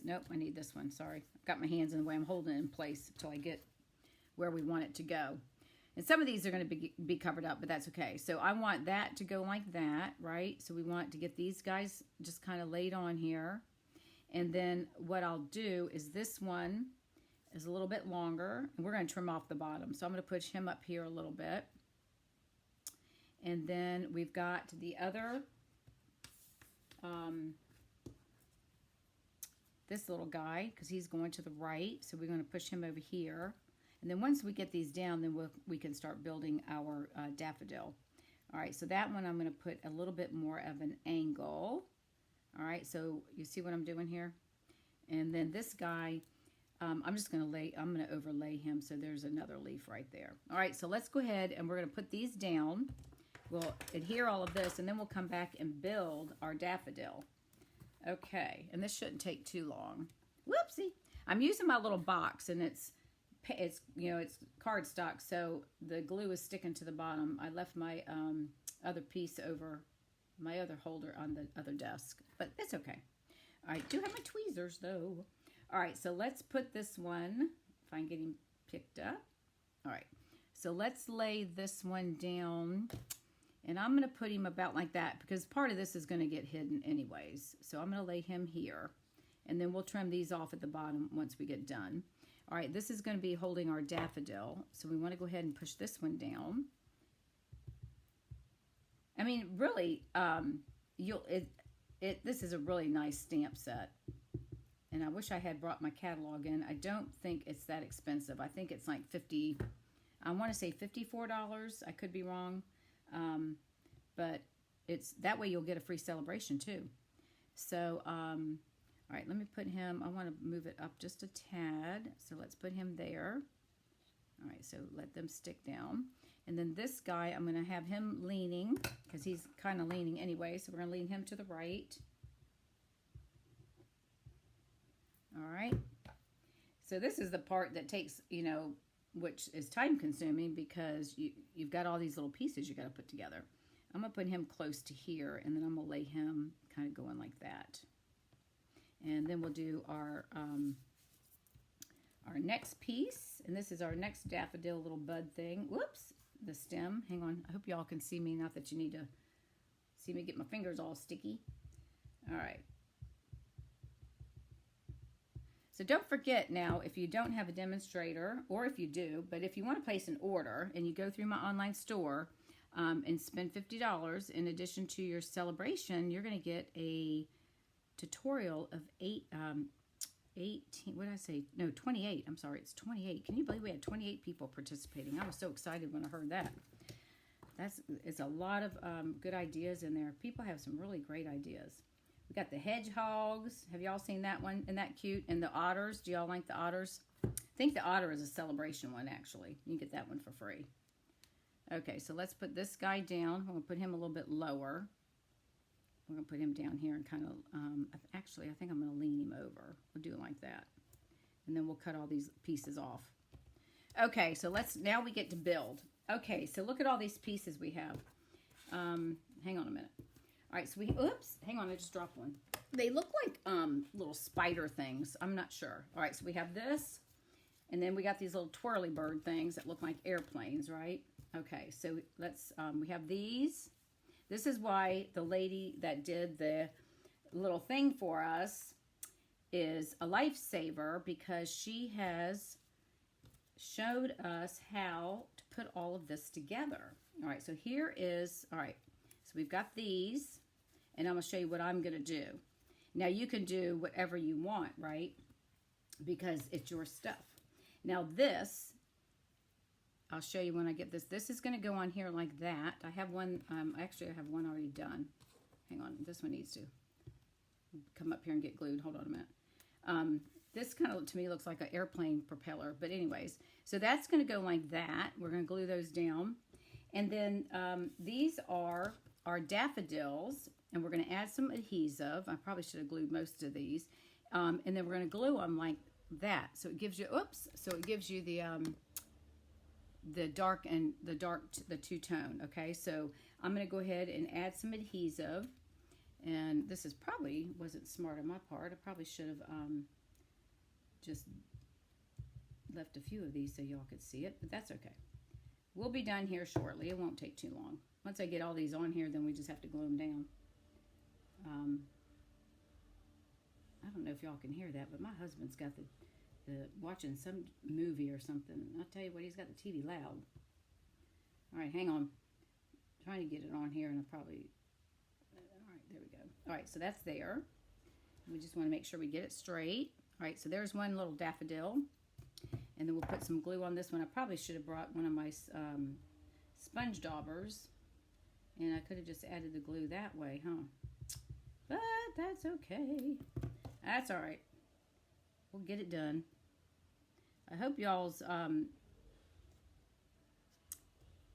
Nope, I need this one, sorry. I've got my hands in the way. I'm holding it in place until I get where we want it to go. And some of these are going to be covered up, but that's okay. So I want that to go like that, right? So we want to get these guys just kind of laid on here. And then what I'll do is this one is a little bit longer, and we're going to trim off the bottom. So I'm going to push him up here a little bit. And then we've got the other this little guy because he's going to the right. So we're going to push him over here. And then once we get these down, then we can start building our daffodil. All right, so that one I'm going to put a little bit more of an angle. All right, so you see what I'm doing here? And then this guy, I'm going to overlay him so there's another leaf right there. All right, so let's go ahead and we're going to put these down. We'll adhere all of this, and then we'll come back and build our daffodil. Okay, and this shouldn't take too long. Whoopsie. I'm using my little box, and it's cardstock, so the glue is sticking to the bottom. I left my other piece over my other holder on the other desk, but it's okay. All right, do have my tweezers, though. All right, so let's put this one, if I can get him picked up. All right, so let's lay this one down. And I'm going to put him about like that because part of this is going to get hidden anyways. So I'm going to lay him here. And then we'll trim these off at the bottom once we get done. All right, this is going to be holding our daffodil. So we want to go ahead and push this one down. I mean, really, this is a really nice stamp set. And I wish I had brought my catalog in. I don't think it's that expensive. I think it's like I want to say $54. I could be wrong. But it's that way you'll get a free celebration too. So, all right, let me put him, I want to move it up just a tad. So let's put him there. All right, so let them stick down. And then this guy, I'm going to have him leaning because he's kind of leaning anyway. So we're going to lean him to the right. All right. So this is the part that takes, which is time consuming because you've got all these little pieces you got to put together. I'm going to put him close to here, and then I'm going to lay him kind of going like that. And then we'll do our next piece, and this is our next daffodil little bud thing. Whoops, the stem. Hang on. I hope y'all can see me, not that you need to see me get my fingers all sticky. All right. So don't forget now, if you don't have a demonstrator, or if you do, but if you want to place an order and you go through my online store and spend $50 in addition to your celebration, you're going to get a tutorial of 28. I'm sorry, it's 28. Can you believe we had 28 people participating? I was so excited when I heard that. It's a lot of good ideas in there. People have some really great ideas. We got the hedgehogs. Have y'all seen that one? Isn't that cute? And the otters. Do y'all like the otters? I think the otter is a celebration one, actually. You can get that one for free. Okay, so let's put this guy down. We're going to put him a little bit lower. We're going to put him down here and kind of, actually, I think I'm going to lean him over. We'll do it like that. And then we'll cut all these pieces off. Okay, so now we get to build. Okay, so look at all these pieces we have. Hang on a minute. All right, so oops, hang on, I just dropped one. They look like little spider things. I'm not sure. All right, so we have this, and then we got these little twirly bird things that look like airplanes, right? Okay, so we have these. This is why the lady that did the little thing for us is a lifesaver, because she has showed us how to put all of this together. All right, so here is, all right, so we've got these, and I'm going to show you what I'm going to do. Now, you can do whatever you want, right? Because it's your stuff. Now, this, I'll show you when I get this. This is going to go on here like that. I have one, actually, I have one already done. Hang on, this one needs to come up here and get glued. Hold on a minute. This kind of, to me, looks like an airplane propeller. But anyways, so that's going to go like that. We're going to glue those down. And then these are our daffodils, and we're going to add some adhesive. I probably should have glued most of these. And then we're going to glue them like that. So it gives you, so it gives you the dark and the two-tone, okay? So I'm going to go ahead and add some adhesive. And this is probably wasn't smart on my part. I probably should have just left a few of these so y'all could see it, but that's okay. We'll be done here shortly. It won't take too long. Once I get all these on here, then we just have to glue them down. I don't know if y'all can hear that, but my husband's got the watching some movie or something. I'll tell you what, he's got the TV loud. All right, hang on. I'm trying to get it on here, and I probably... All right, there we go. All right, so that's there. We just want to make sure we get it straight. All right, so there's one little daffodil. And then we'll put some glue on this one. I probably should have brought one of my sponge daubers. And I could have just added the glue that way, huh? But that's okay. That's all right. We'll get it done. I hope y'all's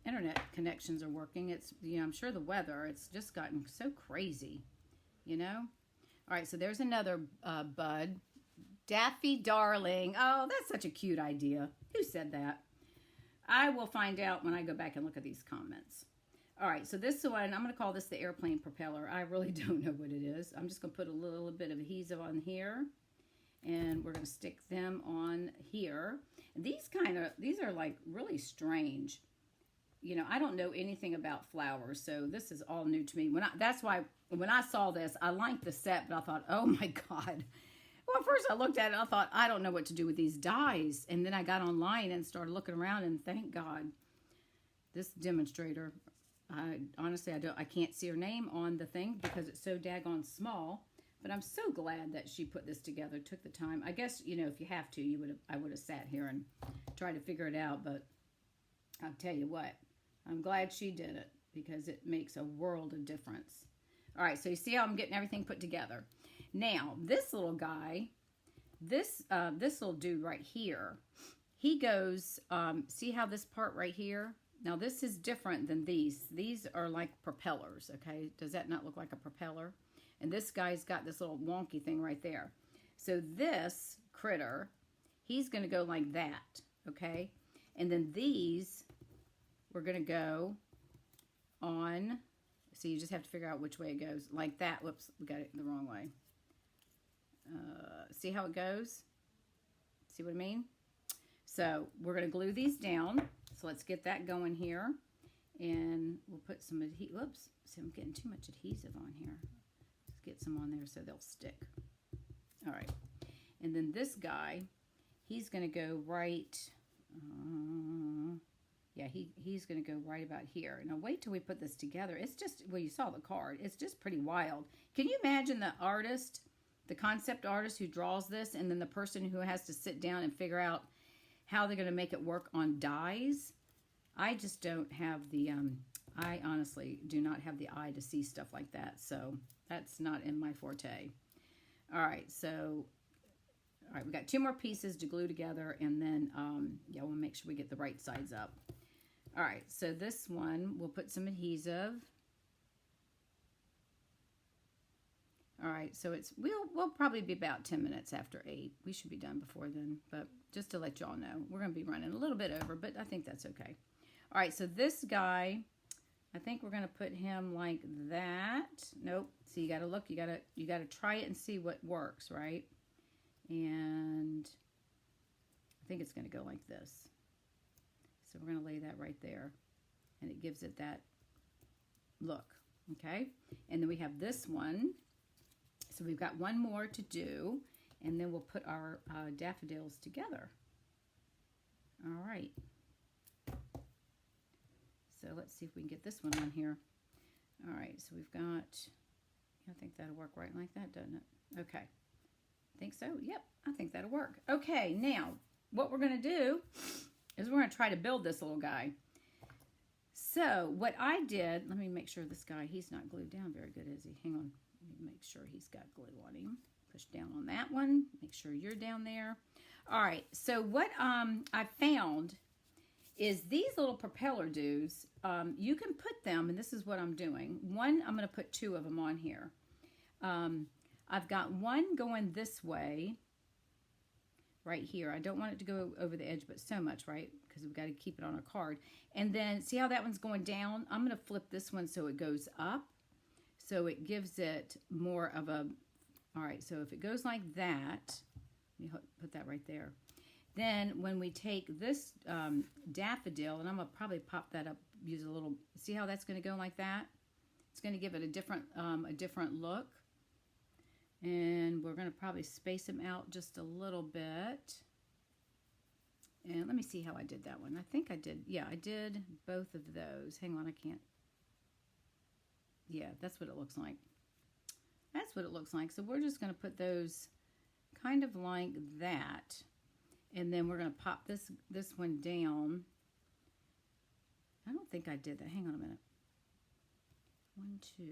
internet connections are working. It's, you know, I'm sure the weather, it's just gotten so crazy, you know? All right, so there's another bud. Daffy Darling. Oh, that's such a cute idea. Who said that? I will find out when I go back and look at these comments. All right, so this one, I'm going to call this the airplane propeller. I really don't know what it is. I'm just going to put a little bit of adhesive on here. And we're going to stick them on here. These are like really strange. You know, I don't know anything about flowers, so this is all new to me. That's why when I saw this, I liked the set, but I thought, oh my God. Well, first I looked at it, I thought, I don't know what to do with these dies. And then I got online and started looking around, and thank God, this demonstrator, honestly, I can't see her name on the thing because it's so daggone small. But I'm so glad that she put this together, took the time. I guess, you know, if you have to, I would have sat here and tried to figure it out. But I'll tell you what, I'm glad she did it because it makes a world of difference. All right, so you see how I'm getting everything put together. Now, this little guy, this little dude right here, he goes, see how this part right here? Now, this is different than these. These are like propellers, okay? Does that not look like a propeller? And this guy's got this little wonky thing right there. So this critter, he's going to go like that, okay? And then these, we're going to go on, so you just have to figure out which way it goes. Like that. Whoops, we got it the wrong way. See how it goes? See what I mean? So we're going to glue these down. So let's get that going here. And we'll put some adhesive. Whoops. See, I'm getting too much adhesive on here. Let's get some on there so they'll stick. All right. And then this guy, he's going to go right. Yeah, he's going to go right about here. Now, wait till we put this together. It's just, well, you saw the card. It's just pretty wild. Can you imagine the artist, the concept artist who draws this, and then the person who has to sit down and figure out how they're going to make it work on dies? I just don't have the, I honestly do not have the eye to see stuff like that. So that's not in my forte. All right, so, all right, we got 2 more pieces to glue together, and then, yeah, we'll make sure we get the right sides up. All right, so this one, we'll put some adhesive. All right, so we'll probably be about 10 minutes after 8. We should be done before then, but just to let y'all know, we're going to be running a little bit over, but I think that's okay. All right, so this guy, I think we're going to put him like that. Nope. So you got to look, you got to try it and see what works, right? And I think it's going to go like this. So we're going to lay that right there, and it gives it that look, okay? And then we have this one. So we've got one more to do, and then we'll put our daffodils together. All right. So let's see if we can get this one on here. All right, so we've got, I think that'll work right like that, doesn't it? Okay. Think so? Yep, I think that'll work. Okay, now what we're going to do is we're going to try to build this little guy. So what I did, let me make sure this guy, he's not glued down very good, is he? Hang on. Let me make sure he's got glue on him. Push down on that one. Make sure you're down there. All right, so what I found is these little propeller dudes, you can put them, and this is what I'm doing. One, I'm going to put 2 of them on here. I've got one going this way, right here. I don't want it to go over the edge, but so much, right? Because we've got to keep it on our card. And then, see how that one's going down? I'm going to flip this one so it goes up. So it gives it more of a, all right, so if it goes like that, let me put that right there. Then when we take this daffodil, and I'm going to probably pop that up, use a little, see how that's going to go like that? It's going to give it a different look. And we're going to probably space them out just a little bit. And let me see how I did that one. I think I did, yeah, I did both of those. Hang on, I can't. Yeah, that's what it looks like. That's what it looks like. So we're just going to put those kind of like that. And then we're going to pop this one down. I don't think I did that. Hang on a minute. 1, 2.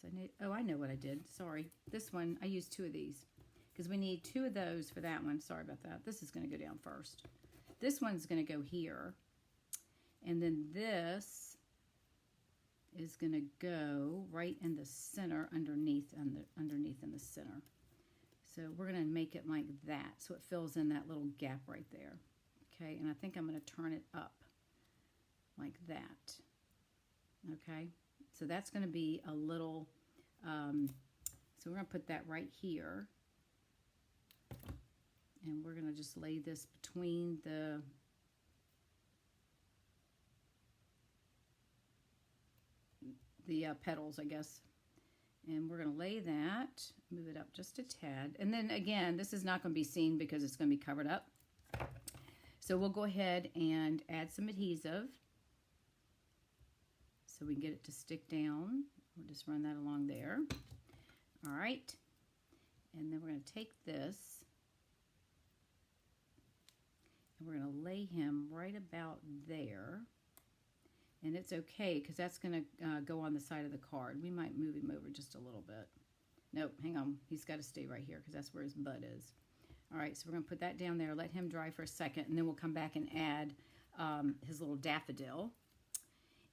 So I need, oh, I know what I did. Sorry. This one, I used 2 of these because we need 2 of those for that one. Sorry about that. This is going to go down first. This one's going to go here. And then this is going to go right in the center underneath in the center. So we're going to make it like that so it fills in that little gap right there. Okay, and I think I'm going to turn it up like that. Okay, so that's going to be a little, so we're going to put that right here. And we're going to just lay this between the petals, I guess. And we're going to lay that, move it up just a tad. And then again, this is not going to be seen because it's going to be covered up. So we'll go ahead and add some adhesive so we can get it to stick down. We'll just run that along there. All right. And then we're going to take this and we're going to lay him right about there. And it's okay because that's going to go on the side of the card. We might move him over just a little bit. Nope, hang on. He's got to stay right here because that's where his bud is. All right, so we're going to put that down there, let him dry for a second, and then we'll come back and add his little daffodil.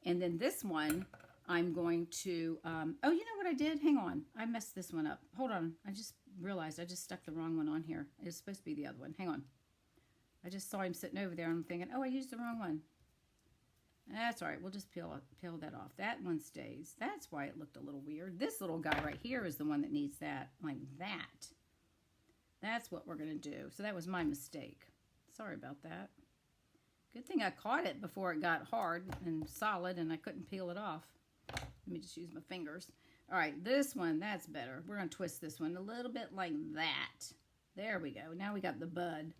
And then this one, I'm going to, oh, you know what I did? Hang on. I messed this one up. Hold on. I just realized I just stuck the wrong one on here. It's supposed to be the other one. Hang on. I just saw him sitting over there, and I'm thinking, oh, I used the wrong one. That's all right. We'll just peel that off. That one stays. That's why it looked a little weird. This little guy right here is the one that needs that, like that. That's what we're going to do. So that was my mistake. Sorry about that. Good thing I caught it before it got hard and solid and I couldn't peel it off. Let me just use my fingers. All right, this one, that's better. We're going to twist this one a little bit like that. There we go. Now we got the bud.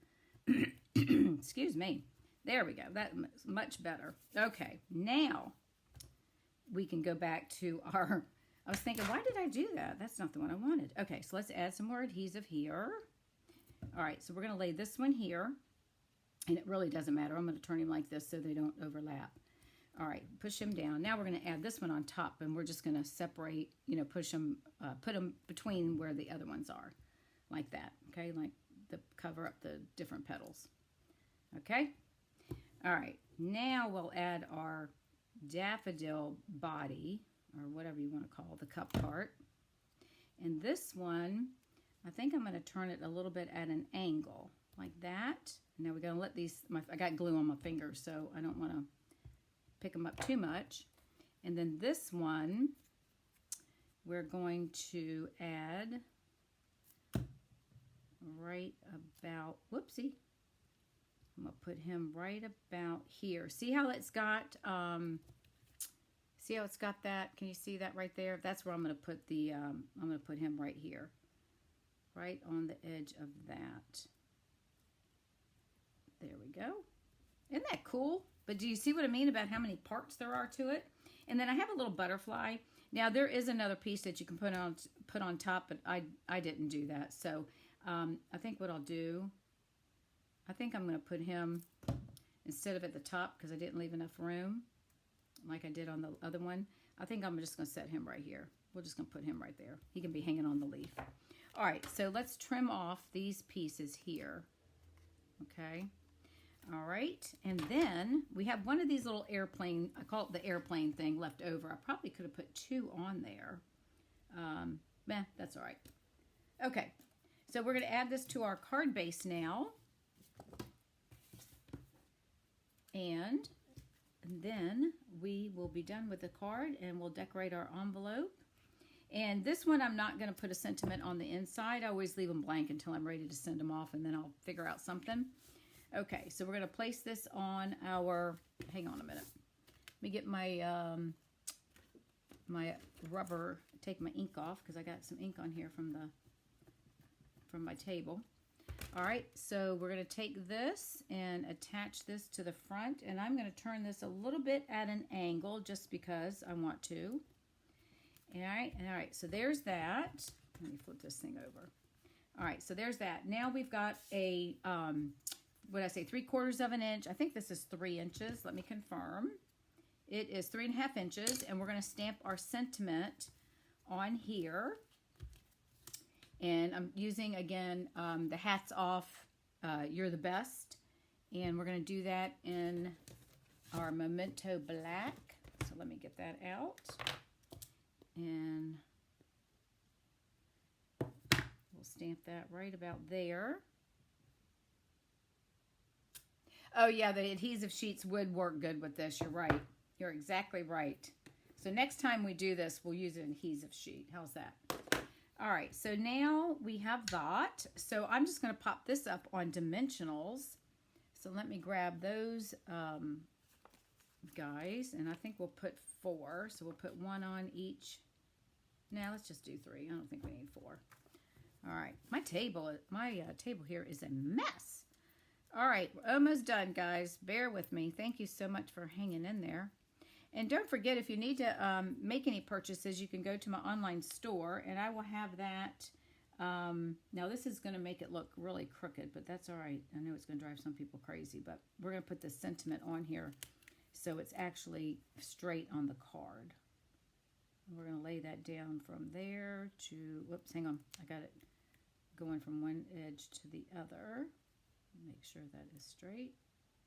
Excuse me. There we go. That's much better. Okay, now we can go back to our, I was thinking, why did I do that? That's not the one I wanted. Okay, so let's add some more adhesive here. All right, so we're going to lay this one here, and it really doesn't matter. I'm going to turn him like this so they don't overlap. All right, push him down. Now we're going to add this one on top, and we're just going to separate, you know, push them, put them between where the other ones are, like that, okay, like the cover up the different petals, okay? All right, now we'll add our daffodil body, or whatever you want to call the cup part. And this one, I think I'm going to turn it a little bit at an angle, like that. Now we're going to let these, I got glue on my fingers, so I don't want to pick them up too much. And then this one, we're going to add right about, whoopsie. I'm going to put him right about here. See how it's got, see how it's got that? Can you see that right there? That's where I'm going to put the, I'm going to put him right here. Right on the edge of that. There we go. Isn't that cool? But do you see what I mean about how many parts there are to it? And then I have a little butterfly. Now there is another piece that you can put on top, but I didn't do that. So I think what I'll do, I think I'm going to put him instead of at the top because I didn't leave enough room like I did on the other one. I think I'm just going to set him right here. We're just going to put him right there. He can be hanging on the leaf. All right, so let's trim off these pieces here. Okay. All right, and then we have one of these little airplane, I call it the airplane thing, left over. I probably could have put 2 on there. That's all right. Okay, so we're going to add this to our card base now. And then we will be done with the card and we'll decorate our envelope. And this one I'm not going to put a sentiment on the inside. I always leave them blank until I'm ready to send them off and then I'll figure out something. Okay, so we're going to place this on our, hang on a minute. Let me get my my rubber, take my ink off because I got some ink on here from my table. All right, so we're going to take this and attach this to the front, and I'm going to turn this a little bit at an angle just because I want to. All right, so there's that. Let me flip this thing over. All right, so there's that. Now we've got a, what did I say, 3/4 of an inch. I think this is 3 inches. Let me confirm. It is 3.5 inches, and we're going to stamp our sentiment on here. And I'm using, again, the Hats Off, You're the Best. And we're going to do that in our Memento Black. So let me get that out. And we'll stamp that right about there. Oh, yeah, the adhesive sheets would work good with this. You're right. You're exactly right. So next time we do this, we'll use an adhesive sheet. How's that? All right, so now we have that. So I'm just going to pop this up on dimensionals. So let me grab those guys, and I think we'll put 4. So we'll put 1 on each. Now let's just do 3. I don't think we need 4. All right, my table here is a mess. All right, we're almost done, guys. Bear with me. Thank you so much for hanging in there. And don't forget, if you need to make any purchases, you can go to my online store, and I will have that. Now, this is going to make it look really crooked, but that's all right. I know it's going to drive some people crazy, but we're going to put the sentiment on here so it's actually straight on the card. We're going to lay that down from there to, whoops, hang on. I got it going from one edge to the other. Make sure that is straight.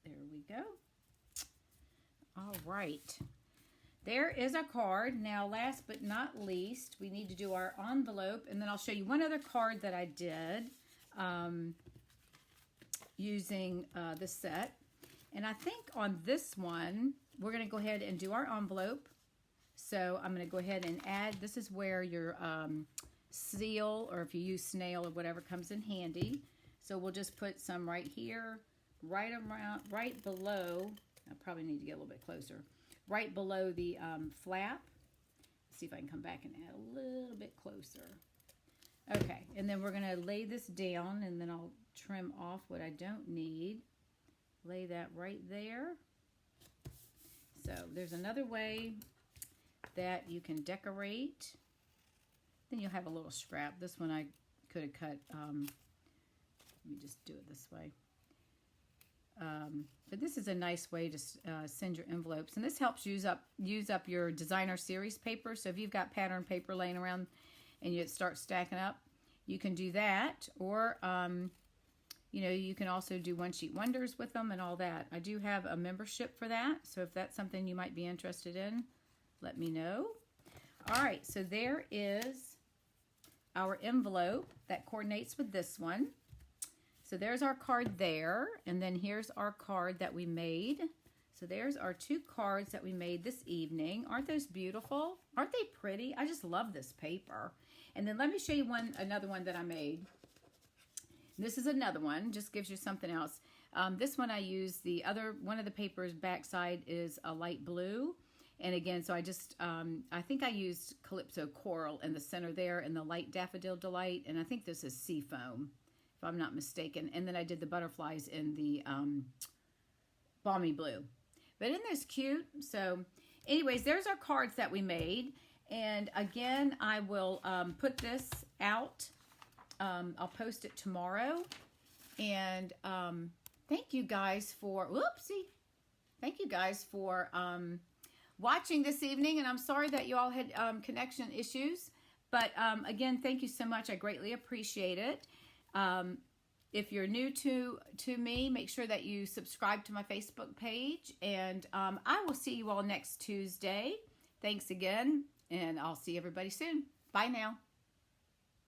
There we go. All right. There is our card. Now, last but not least, we need to do our envelope, and then I'll show you one other card that I did using this set. And I think on this one, we're going to go ahead and do our envelope. So I'm going to go ahead and add, this is where your seal, or if you use snail or whatever, comes in handy. So we'll just put some right here, right around, right below. I probably need to get a little bit closer. Right below the flap. Let's see if I can come back and add a little bit closer. Okay, and then we're going to lay this down, and then I'll trim off what I don't need. Lay that right there. So there's another way that you can decorate. Then you'll have a little scrap. This one I could have cut. Let me just do it this way. But this is a nice way to send your envelopes, and this helps use up your designer series paper. So if you've got pattern paper laying around and you start stacking up, you can do that. Or you know, you can also do one sheet wonders with them and all that. I do have a membership for that, so if that's something you might be interested in, let me know. All right, so there is our envelope that coordinates with this one. So there's our card there, and then here's our card that we made. So there's our 2 cards that we made this evening. Aren't those beautiful? Aren't they pretty? I just love this paper. And then let me show you another one that I made. This is another one, just gives you something else. This one I use, one of the papers backside is a light blue. And again, so I just, I think I used Calypso Coral in the center there, and the light Daffodil Delight, and I think this is Seafoam, if I'm not mistaken. And then I did the butterflies in the Balmy Blue. But isn't this cute? So anyways, there's our cards that we made. And again, I will put this out. I'll post it tomorrow. And thank you guys for, thank you guys for watching this evening. And I'm sorry that you all had connection issues. But again, thank you so much. I greatly appreciate it. If you're new to me, make sure that you subscribe to my Facebook page, and I will see you all next Tuesday. Thanks again, and I'll see everybody soon. Bye now.